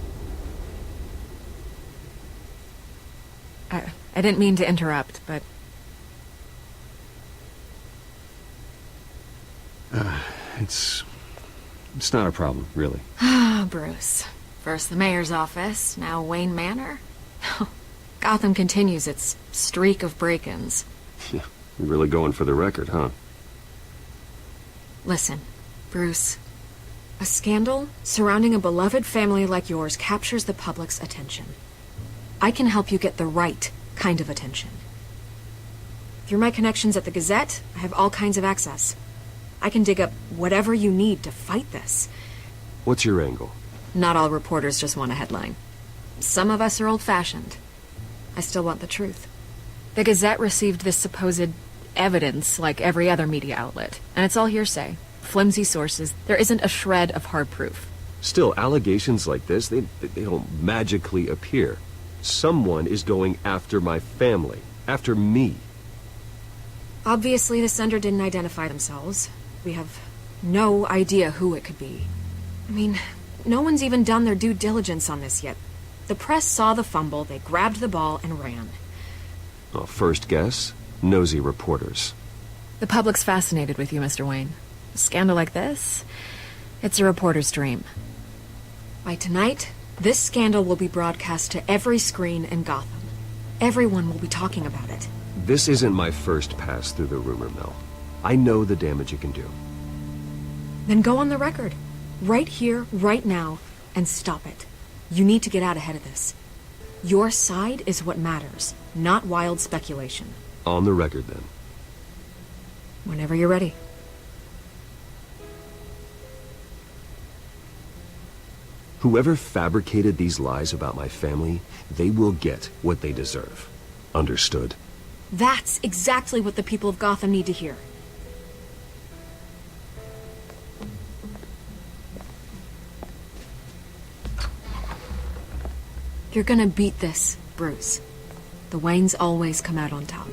I didn't mean to interrupt, but... It's not a problem, really. Ah, Bruce. First the mayor's office, now Wayne Manor. Gotham continues its streak of break-ins. Yeah, you're really going for the record, huh? Listen, Bruce. A scandal surrounding a beloved family like yours captures the public's attention. I can help you get the right kind of attention. Through my connections at the Gazette, I have all kinds of access. I can dig up whatever you need to fight this. What's your angle? Not all reporters just want a headline. Some of us are old-fashioned. I still want the truth. The Gazette received this supposed evidence like every other media outlet, and it's all hearsay. Flimsy sources. There isn't a shred of hard proof. Still, allegations like this, they don't magically appear. Someone is going after my family. After me. Obviously, the sender didn't identify themselves. We have no idea who it could be. I mean, no one's even done their due diligence on this yet. The press saw the fumble, they grabbed the ball and ran. Well, first guess, nosy reporters. The public's fascinated with you, Mr. Wayne. A scandal like this, it's a reporter's dream. By tonight, this scandal will be broadcast to every screen in Gotham. Everyone will be talking about it. This isn't my first pass through the rumor mill. I know the damage it can do. Then go on the record. Right here, right now, and stop it. You need to get out ahead of this. Your side is what matters, not wild speculation. On the record, then. Whenever you're ready. Whoever fabricated these lies about my family, they will get what they deserve. Understood? That's exactly what the people of Gotham need to hear. You're gonna beat this, Bruce. The Waynes always come out on top.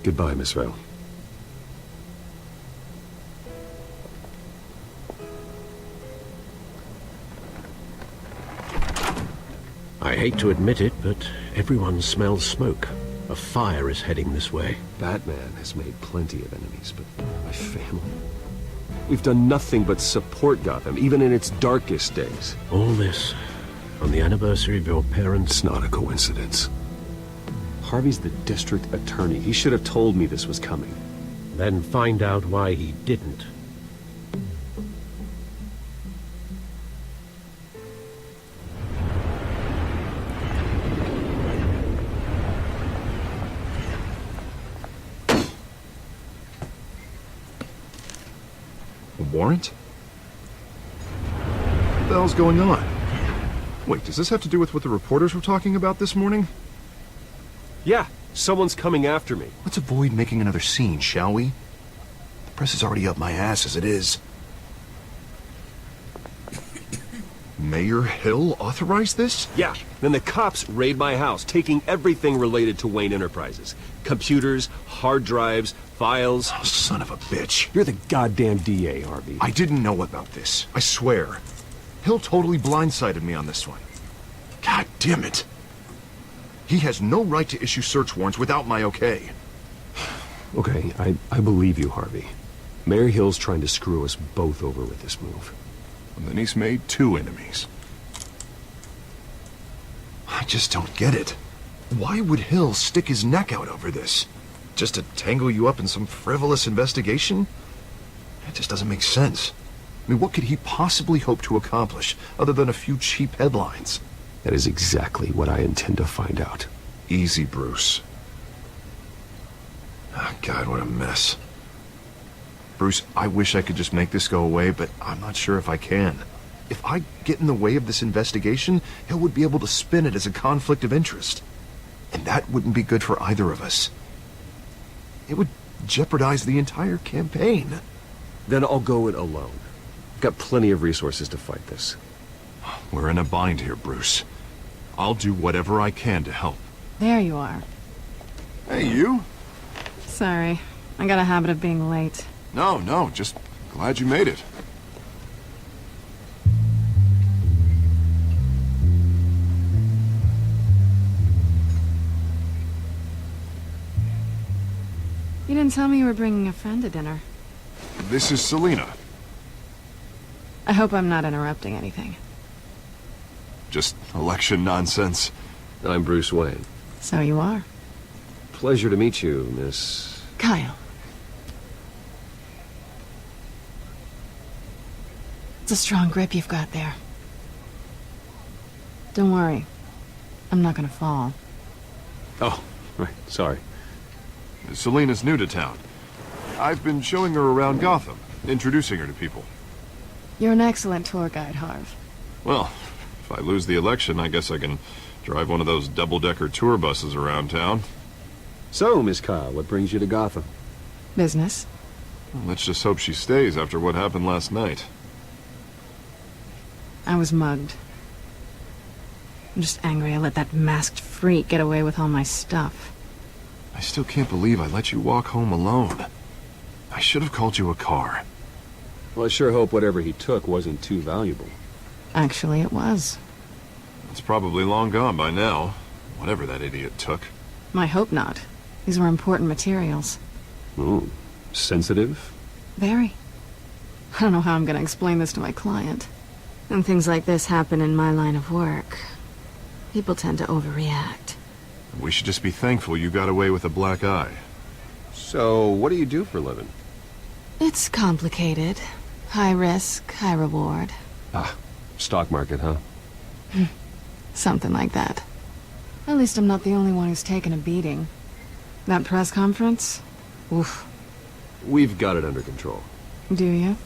Goodbye, Miss Vale. I hate to admit it, but everyone smells smoke. A fire is heading this way. Batman has made plenty of enemies, but my family? We've done nothing but support Gotham, even in its darkest days. All this on the anniversary of your parents' It's not a coincidence. Harvey's the district attorney. He should have told me this was coming. Then find out why he didn't. A warrant? What the hell's going on? Wait, does this have to do with what the reporters were talking about this morning? Yeah, someone's coming after me. Let's avoid making another scene, shall we? The press is already up my ass as it is. Mayor Hill authorized this? Yeah, then the cops raid my house, taking everything related to Wayne Enterprises. Computers, hard drives, files. Oh, son of a bitch. You're the goddamn DA, Harvey. I didn't know about this. I swear. Hill totally blindsided me on this one. God damn it. He has no right to issue search warrants without my okay. Okay, I believe you, Harvey. Mayor Hill's trying to screw us both over with this move. And then he's made 2 enemies. I just don't get it. Why would Hill stick his neck out over this? Just to tangle you up in some frivolous investigation? It just doesn't make sense. I mean, what could he possibly hope to accomplish other than a few cheap headlines? That is exactly what I intend to find out. Easy, Bruce. Oh, God, what a mess. Bruce, I wish I could just make this go away, but I'm not sure if I can. If I get in the way of this investigation, Hill would be able to spin it as a conflict of interest. And that wouldn't be good for either of us. It would jeopardize the entire campaign. Then I'll go it alone. I've got plenty of resources to fight this. We're in a bind here, Bruce. I'll do whatever I can to help. There you are. Hey, you? Sorry. I got a habit of being late. No, just glad you made it. You didn't tell me you were bringing a friend to dinner. This is Selina. I hope I'm not interrupting anything. Just election nonsense. I'm Bruce Wayne. So you are. Pleasure to meet you, Miss... Kyle. It's a strong grip you've got there. Don't worry. I'm not gonna fall. Oh, right, sorry. Selina's new to town. I've been showing her around Gotham, introducing her to people. You're an excellent tour guide, Harv. Well, if I lose the election, I guess I can drive one of those double-decker tour buses around town. So, Miss Kyle, what brings you to Gotham? Business. Well, let's just hope she stays after what happened last night. I was mugged. I'm just angry I let that masked freak get away with all my stuff. I still can't believe I let you walk home alone. I should have called you a car. Well, I sure hope whatever he took wasn't too valuable. Actually, it was. It's probably long gone by now, whatever that idiot took. I hope not. These were important materials. Ooh, sensitive? Very. I don't know how I'm gonna explain this to my client. When things like this happen in my line of work, people tend to overreact. We should just be thankful you got away with a black eye. So, what do you do for a living? It's complicated. High risk, high reward. Ah, stock market, huh? Something like that. At least I'm not the only one who's taken a beating. That press conference? Oof. We've got it under control. Do you?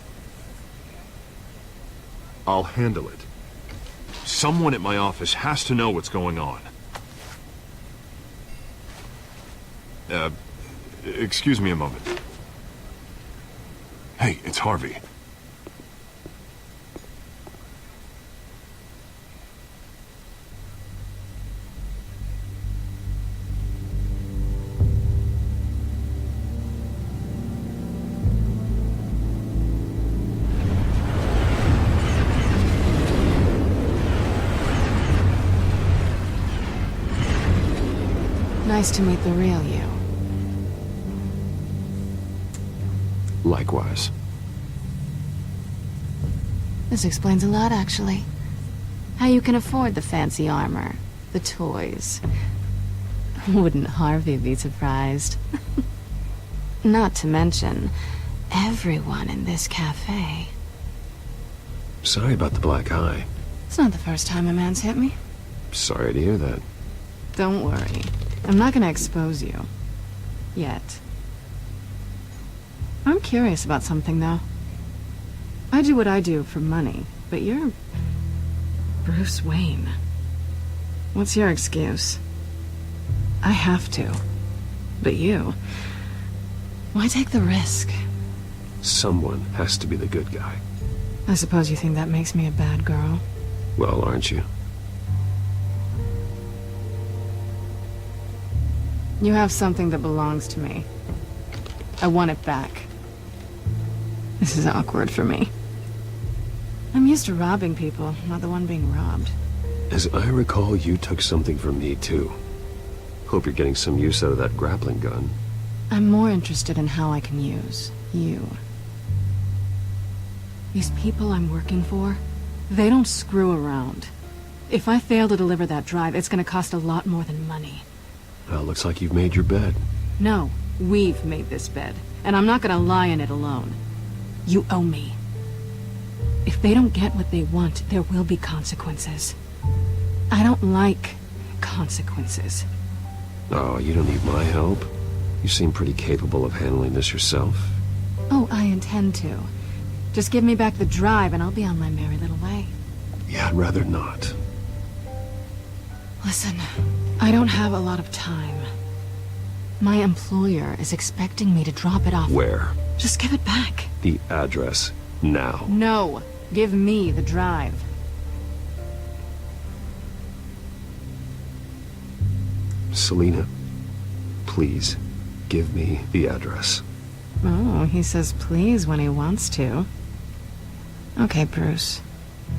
I'll handle it. Someone at my office has to know what's going on. Excuse me a moment. Hey, it's Harvey. Nice to meet the real you. Likewise. This explains a lot, actually. How you can afford the fancy armor, the toys. Wouldn't Harvey be surprised? Not to mention, everyone in this cafe. Sorry about the black eye. It's not the first time a man's hit me. Sorry to hear that. Don't worry. I'm not gonna expose you. Yet. I'm curious about something, though. I do what I do for money, but you're... Bruce Wayne. What's your excuse? I have to. But you... Why take the risk? Someone has to be the good guy. I suppose you think that makes me a bad girl. Well, aren't you? You have something that belongs to me. I want it back. This is awkward for me. I'm used to robbing people, not the one being robbed. As I recall, you took something from me, too. Hope you're getting some use out of that grappling gun. I'm more interested in how I can use you. These people I'm working for, they don't screw around. If I fail to deliver that drive, it's gonna cost a lot more than money. Well, looks like you've made your bed. No, we've made this bed, and I'm not gonna lie in it alone. You owe me. If they don't get what they want, there will be consequences. I don't like consequences. Oh, you don't need my help. You seem pretty capable of handling this yourself. Oh, I intend to. Just give me back the drive and I'll be on my merry little way. Yeah, I'd rather not. Listen, I don't have a lot of time. My employer is expecting me to drop it off. Where? Just give it back. The address. Now. No. Give me the drive. Selina, please, give me the address. Oh, he says please when he wants to. Okay, Bruce.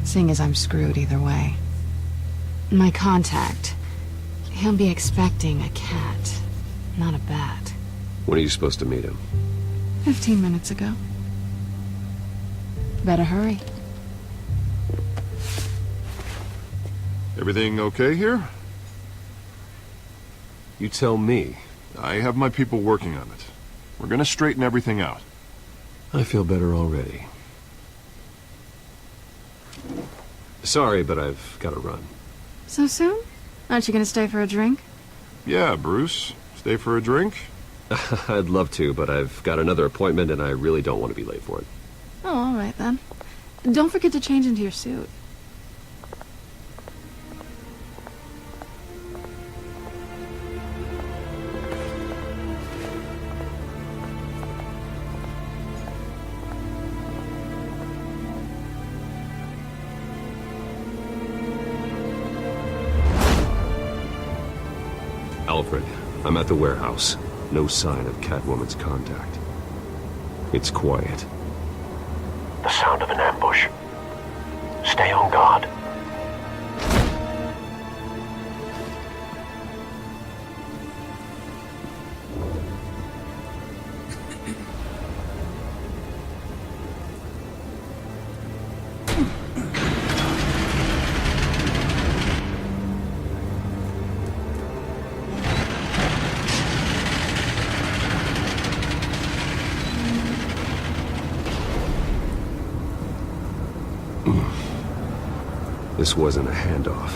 Seeing as I'm screwed either way. My contact. He'll be expecting a cat, not a bat. When are you supposed to meet him? 15 minutes ago. Better hurry. Everything okay here? You tell me. I have my people working on it. We're gonna straighten everything out. I feel better already. Sorry, but I've got to run. So soon? Aren't you gonna stay for a drink? Yeah, Bruce. Stay for a drink? I'd love to, but I've got another appointment and I really don't want to be late for it. Oh, all right then. Don't forget to change into your suit. Alfred, I'm at the warehouse. No sign of Catwoman's contact. It's quiet. The sound of an ambush. Stay on guard. This wasn't a handoff.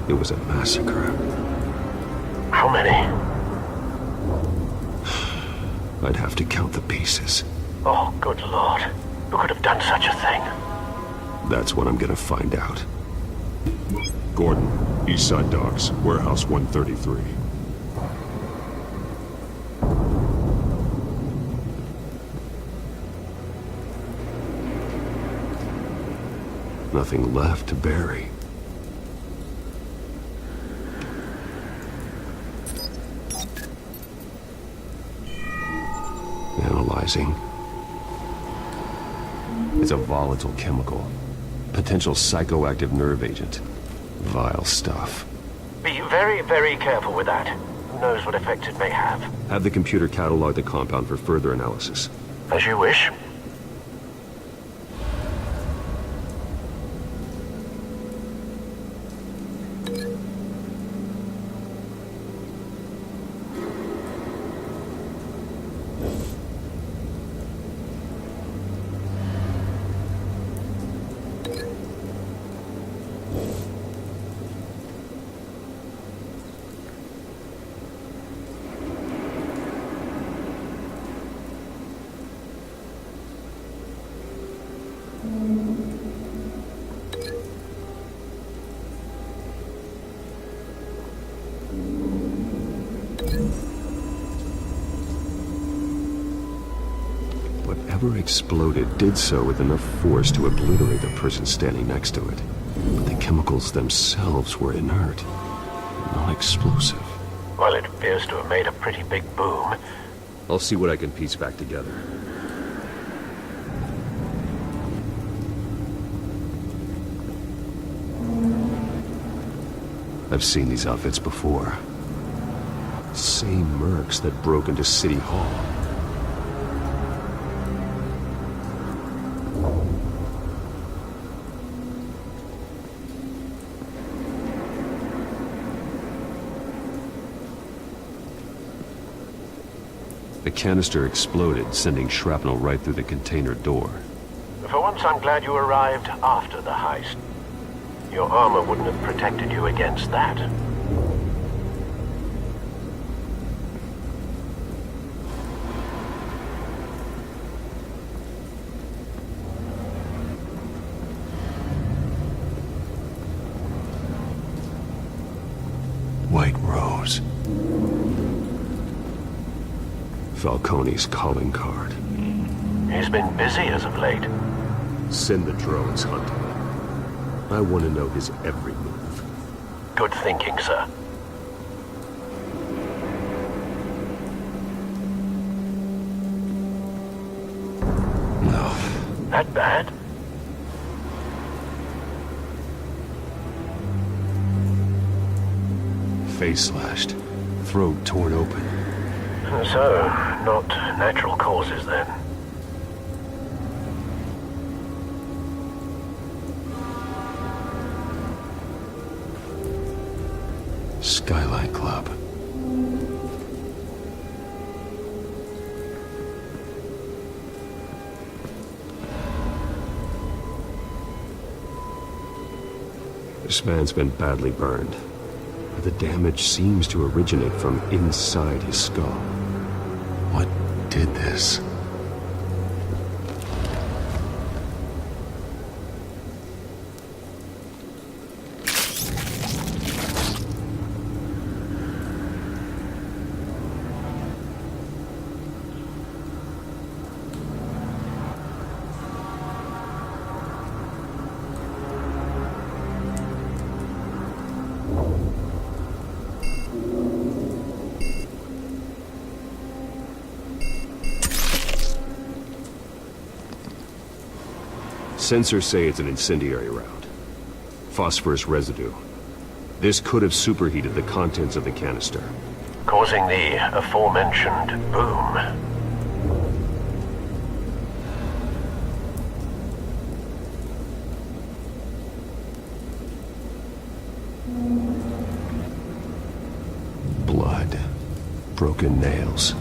It was a massacre. How many? I'd have to count the pieces. Oh, good Lord. Who could have done such a thing? That's what I'm gonna find out. Gordon, Eastside Docks, Warehouse 133. Nothing left to bury. Analyzing. It's a volatile chemical. Potential psychoactive nerve agent. Vile stuff. Be very, very careful with that. Who knows what effect it may have? Have the computer catalog the compound for further analysis. As you wish. Whatever exploded did so with enough force to obliterate the person standing next to it. But the chemicals themselves were inert, not explosive. Well, it appears to have made a pretty big boom. I'll see what I can piece back together. I've seen these outfits before. Same mercs that broke into City Hall. The canister exploded, sending shrapnel right through the container door. For once, I'm glad you arrived after the heist. Your armor wouldn't have protected you against that. White Rose. Falcone's calling card. He's been busy as of late. Send the drones hunting him. I want to know his every move. Good thinking, sir. No. That bad? Face slashed. Throat torn open. So, not natural causes then. Skyline Club. This man's been badly burned. But the damage seems to originate from inside his skull. What did this? Sensors say it's an incendiary round. Phosphorus residue. This could have superheated the contents of the canister, causing the aforementioned boom. Blood. Broken nails.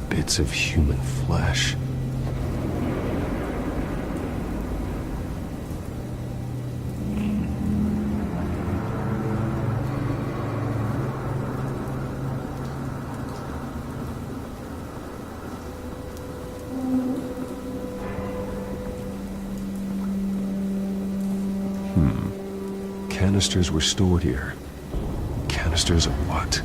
Bits of human flesh. Canisters were stored here. Canisters of what?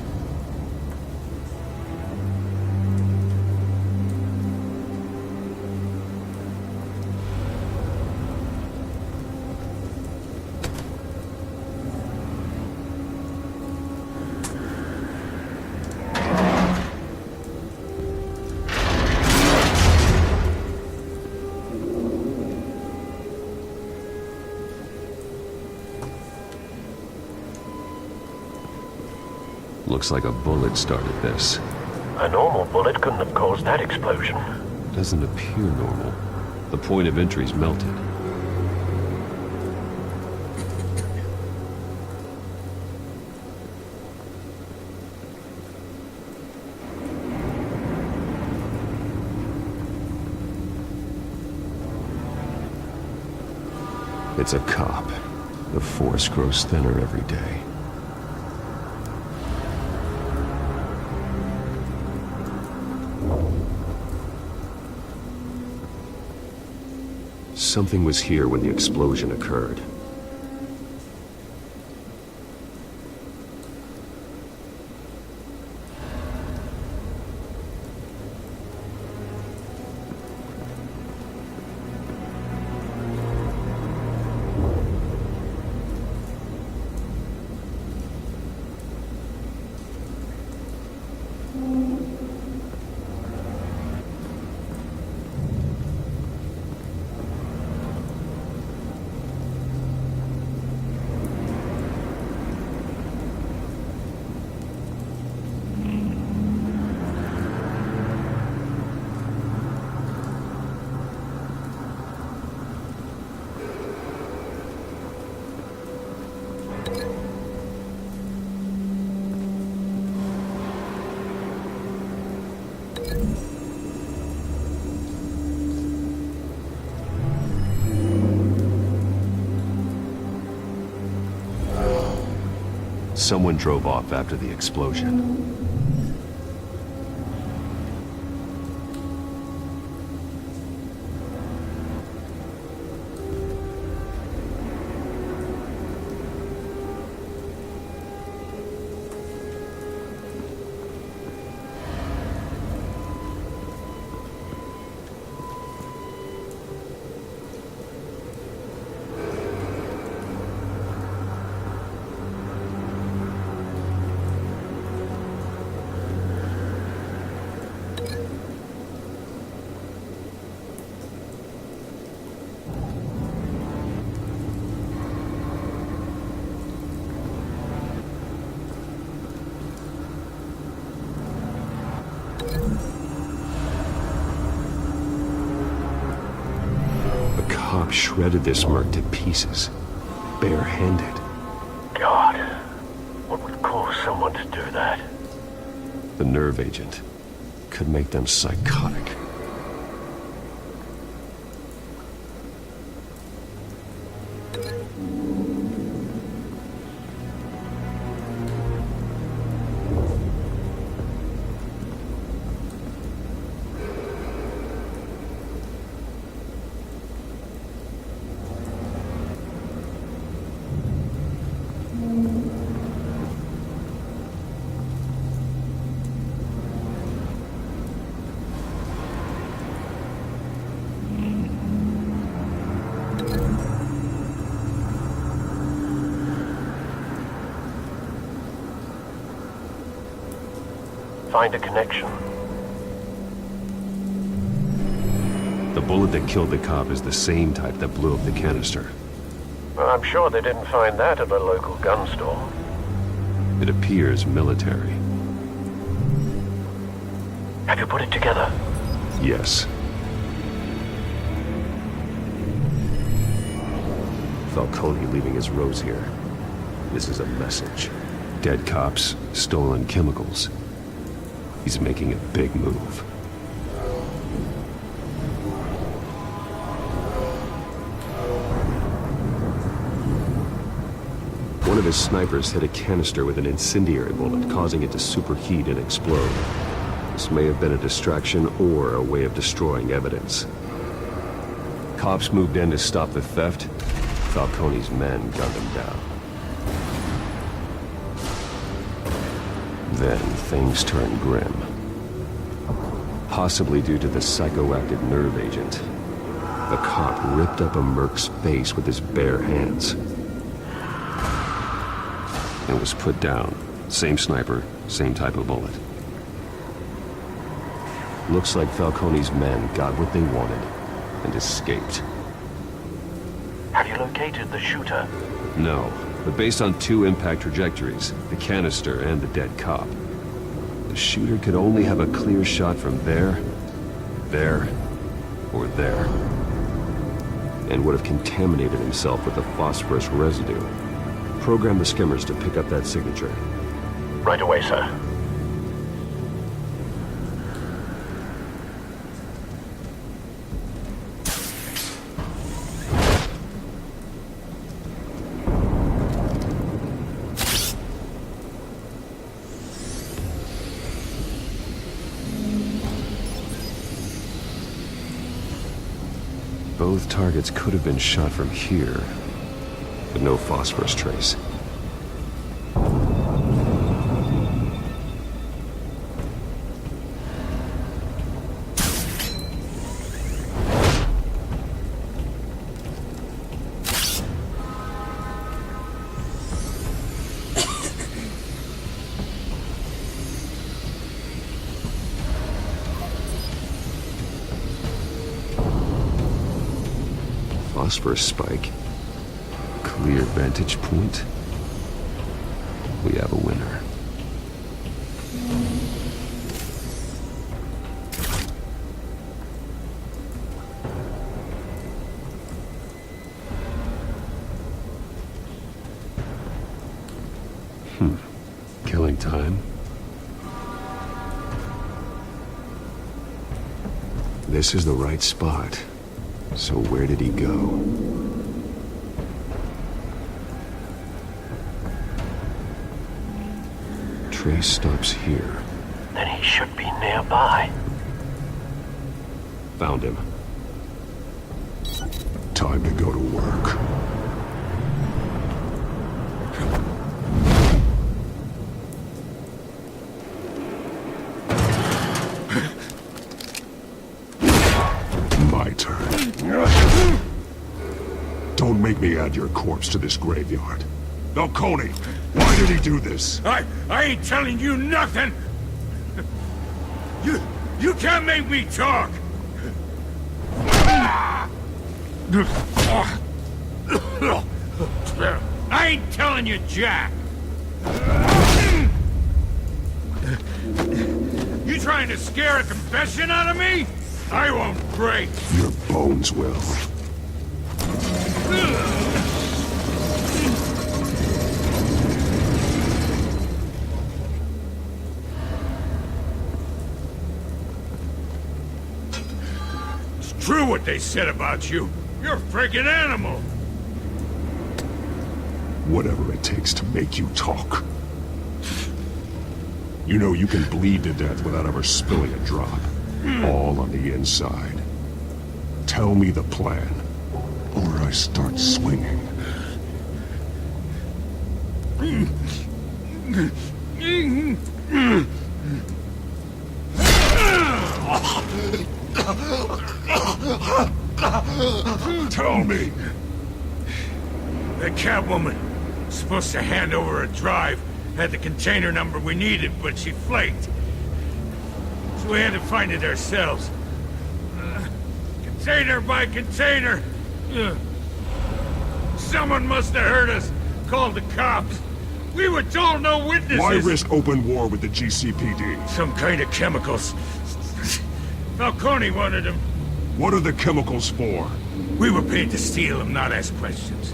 Looks like a bullet started this. A normal bullet couldn't have caused that explosion. Doesn't appear normal. The point of entry's melted. It's a cop. The force grows thinner every day. Something was here when the explosion occurred. Someone drove off after the explosion. Shredded this merc to pieces, barehanded. God, what would cause someone to do that? The nerve agent could make them psychotic. Find a connection. The bullet that killed the cop is the same type that blew up the canister. Well, I'm sure they didn't find that at a local gun store. It appears military. Have you put it together? Yes. Falcone leaving his rose here. This is a message. Dead cops, stolen chemicals. He's making a big move. One of his snipers hit a canister with an incendiary bullet, causing it to superheat and explode. This may have been a distraction or a way of destroying evidence. Cops moved in to stop the theft. Falcone's men gunned him down. Then things turned grim. Possibly due to the psychoactive nerve agent. The cop ripped up a merc's face with his bare hands. And was put down. Same sniper, same type of bullet. Looks like Falcone's men got what they wanted and escaped. Have you located the shooter? No, but based on 2 impact trajectories, the canister and the dead cop, the shooter could only have a clear shot from there, or there, and would have contaminated himself with the phosphorus residue. Program the skimmers to pick up that signature. Right away, sir. Both targets could have been shot from here, but no phosphorus trace. Phosphorus spike. Clear vantage point. We have a winner. Killing time. This is the right spot. So where did he go? Trace stops here. Then he should be nearby. Found him. Time to go to work. My turn. Don't make me add your corpse to this graveyard. Falcone, why did he do this? I ain't telling you nothing! You can't make me talk! I ain't telling you jack! You trying to scare a confession out of me? I won't break! Your bones will. It's true what they said about you. You're a friggin' animal! Whatever it takes to make you talk. You know you can bleed to death without ever spilling a drop. All on the inside. Tell me the plan, or I start swinging. Tell me. The Catwoman was supposed to hand over a drive, had the container number we needed, but she flaked. So we had to find it ourselves. Container by container. Someone must have heard us, called the cops. We were told no witnesses. Why risk open war with the GCPD? Some kind of chemicals. Falcone wanted them. What are the chemicals for? We were paid to steal them, not ask questions.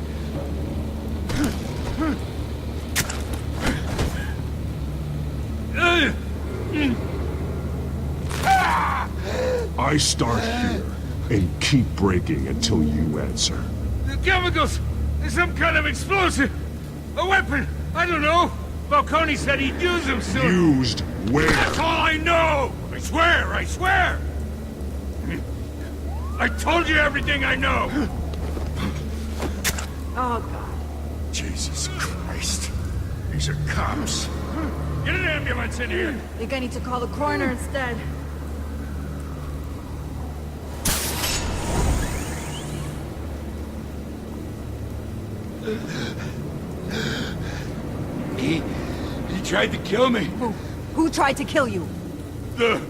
I start here and keep breaking until you answer. The chemicals! There's some kind of explosive! A weapon! I don't know! Falcone said he'd use them soon! Used where? That's all I know! I swear! I swear! I told you everything I know! Oh, God. Jesus Christ. These are cops. Get an ambulance in here! Think I need to call the coroner instead. He tried to kill me. Who tried to kill you? The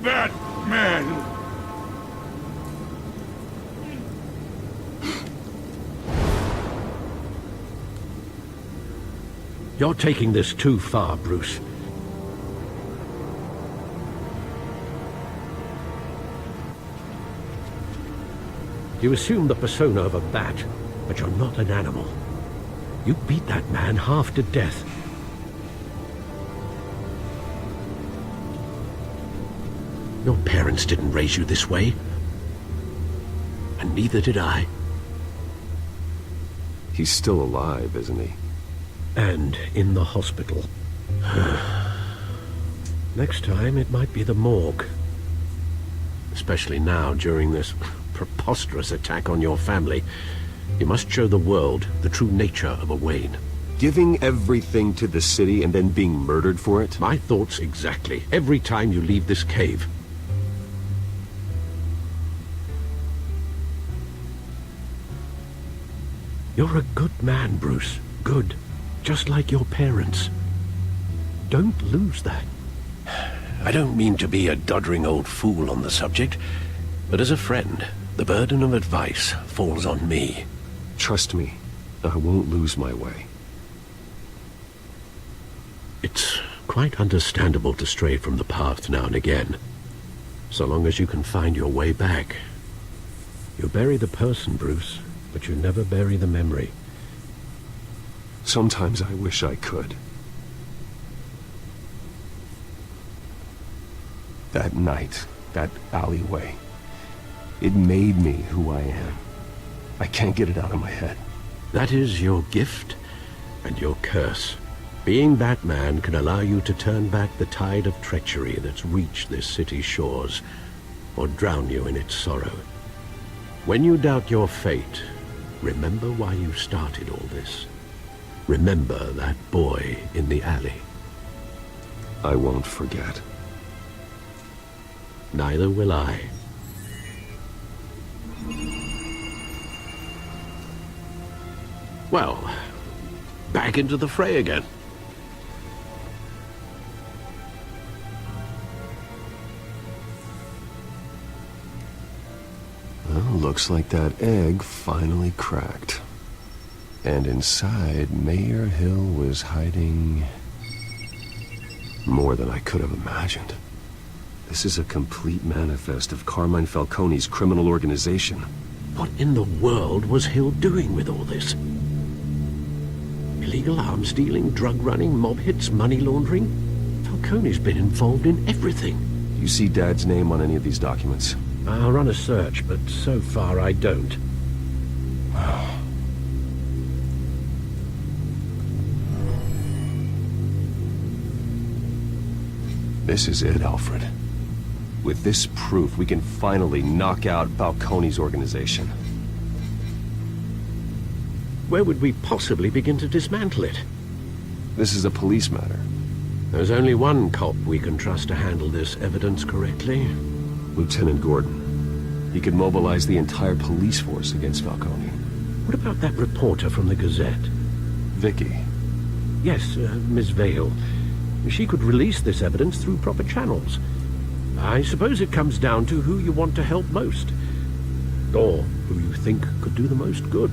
Batman. You're taking this too far, Bruce. You assume the persona of a bat, but you're not an animal. You beat that man half to death. Your parents didn't raise you this way. And neither did I. He's still alive, isn't he? And in the hospital. Next time, it might be the morgue. Especially now, during this preposterous attack on your family. You must show the world the true nature of a Wayne. Giving everything to the city and then being murdered for it? My thoughts exactly. Every time you leave this cave. You're a good man, Bruce. Good. Just like your parents. Don't lose that. I don't mean to be a doddering old fool on the subject, but as a friend, the burden of advice falls on me. Trust me, I won't lose my way. It's quite understandable to stray from the path now and again, so long as you can find your way back. You bury the person, Bruce, but you never bury the memory. Sometimes I wish I could. That night, that alleyway, it made me who I am. I can't get it out of my head. That is your gift and your curse. Being Batman can allow you to turn back the tide of treachery that's reached this city's shores, or drown you in its sorrow. When you doubt your fate, remember why you started all this. Remember that boy in the alley. I won't forget. Neither will I. Well, back into the fray again. Well, looks like that egg finally cracked. And inside, Mayor Hill was hiding more than I could have imagined. This is a complete manifest of Carmine Falcone's criminal organization. What in the world was Hill doing with all this? Illegal arms dealing, drug running, mob hits, money laundering? Falcone's been involved in everything. You see Dad's name on any of these documents? I'll run a search, but so far I don't. This is it, Alfred. With this proof, we can finally knock out Falcone's organization. Where would we possibly begin to dismantle it? This is a police matter. There's only one cop we can trust to handle this evidence correctly. Lieutenant Gordon. He could mobilize the entire police force against Falcone. What about that reporter from the Gazette? Vicky. Yes, Miss Vale. She could release this evidence through proper channels. I suppose it comes down to who you want to help most. Or who you think could do the most good.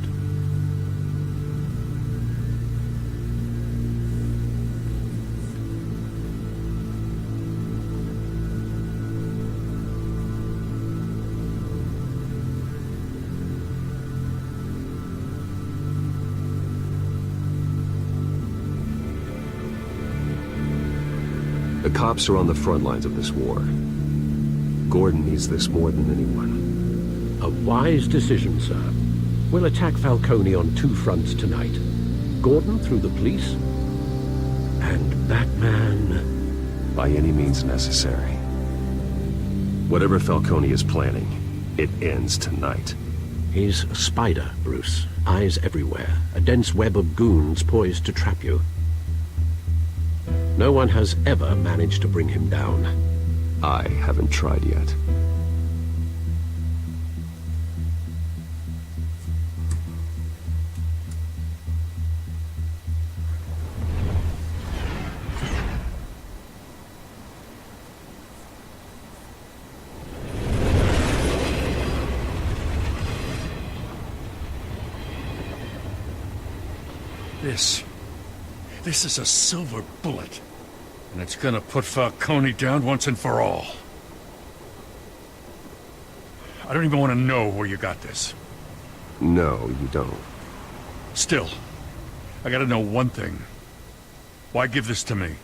The cops are on the front lines of this war. Gordon needs this more than anyone. A wise decision, sir. We'll attack Falcone on two fronts tonight. Gordon through the police, and Batman... by any means necessary. Whatever Falcone is planning, it ends tonight. He's a spider, Bruce. Eyes everywhere. A dense web of goons poised to trap you. No one has ever managed to bring him down. I haven't tried yet. This is a silver bullet. And it's gonna put Falcone down once and for all. I don't even want to know where you got this. No, you don't. Still, I gotta know one thing. Why give this to me?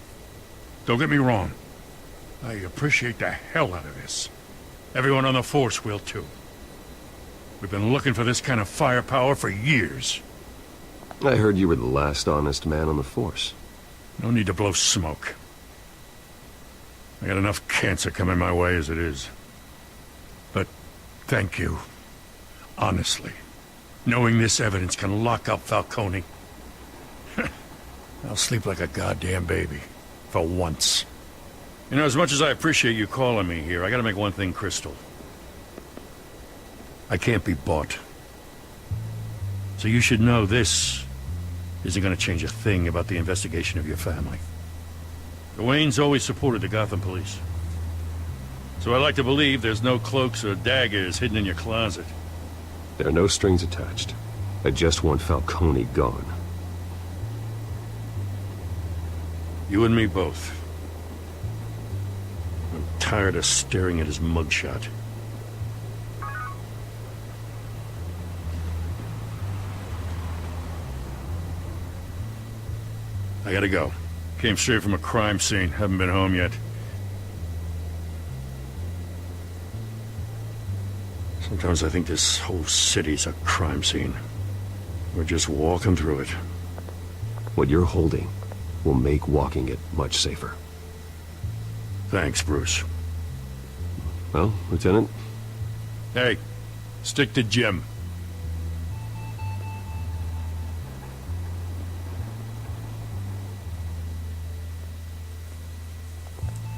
Don't get me wrong. I appreciate the hell out of this. Everyone on the force will too. We've been looking for this kind of firepower for years. I heard you were the last honest man on the force. No need to blow smoke. I got enough cancer coming my way as it is. But thank you. Honestly. Knowing this evidence can lock up Falcone. I'll sleep like a goddamn baby. For once. You know, as much as I appreciate you calling me here, I gotta make one thing crystal. I can't be bought. So you should know this isn't gonna change a thing about the investigation of your family. The Waynes always supported the Gotham police. So I like to believe there's no cloaks or daggers hidden in your closet. There are no strings attached. I just want Falcone gone. You and me both. I'm tired of staring at his mugshot. I gotta go. Came straight from a crime scene. Haven't been home yet. Sometimes I think this whole city's a crime scene. We're just walking through it. What you're holding will make walking it much safer. Thanks, Bruce. Well, Lieutenant? Hey, stick to Jim.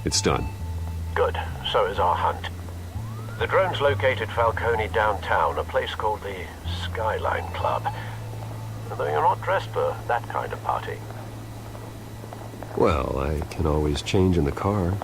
It's done. Good. So is our hunt. The drones located Falcone downtown, a place called the Skyline Club. Although you're not dressed for that kind of party. Well, I can always change in the car.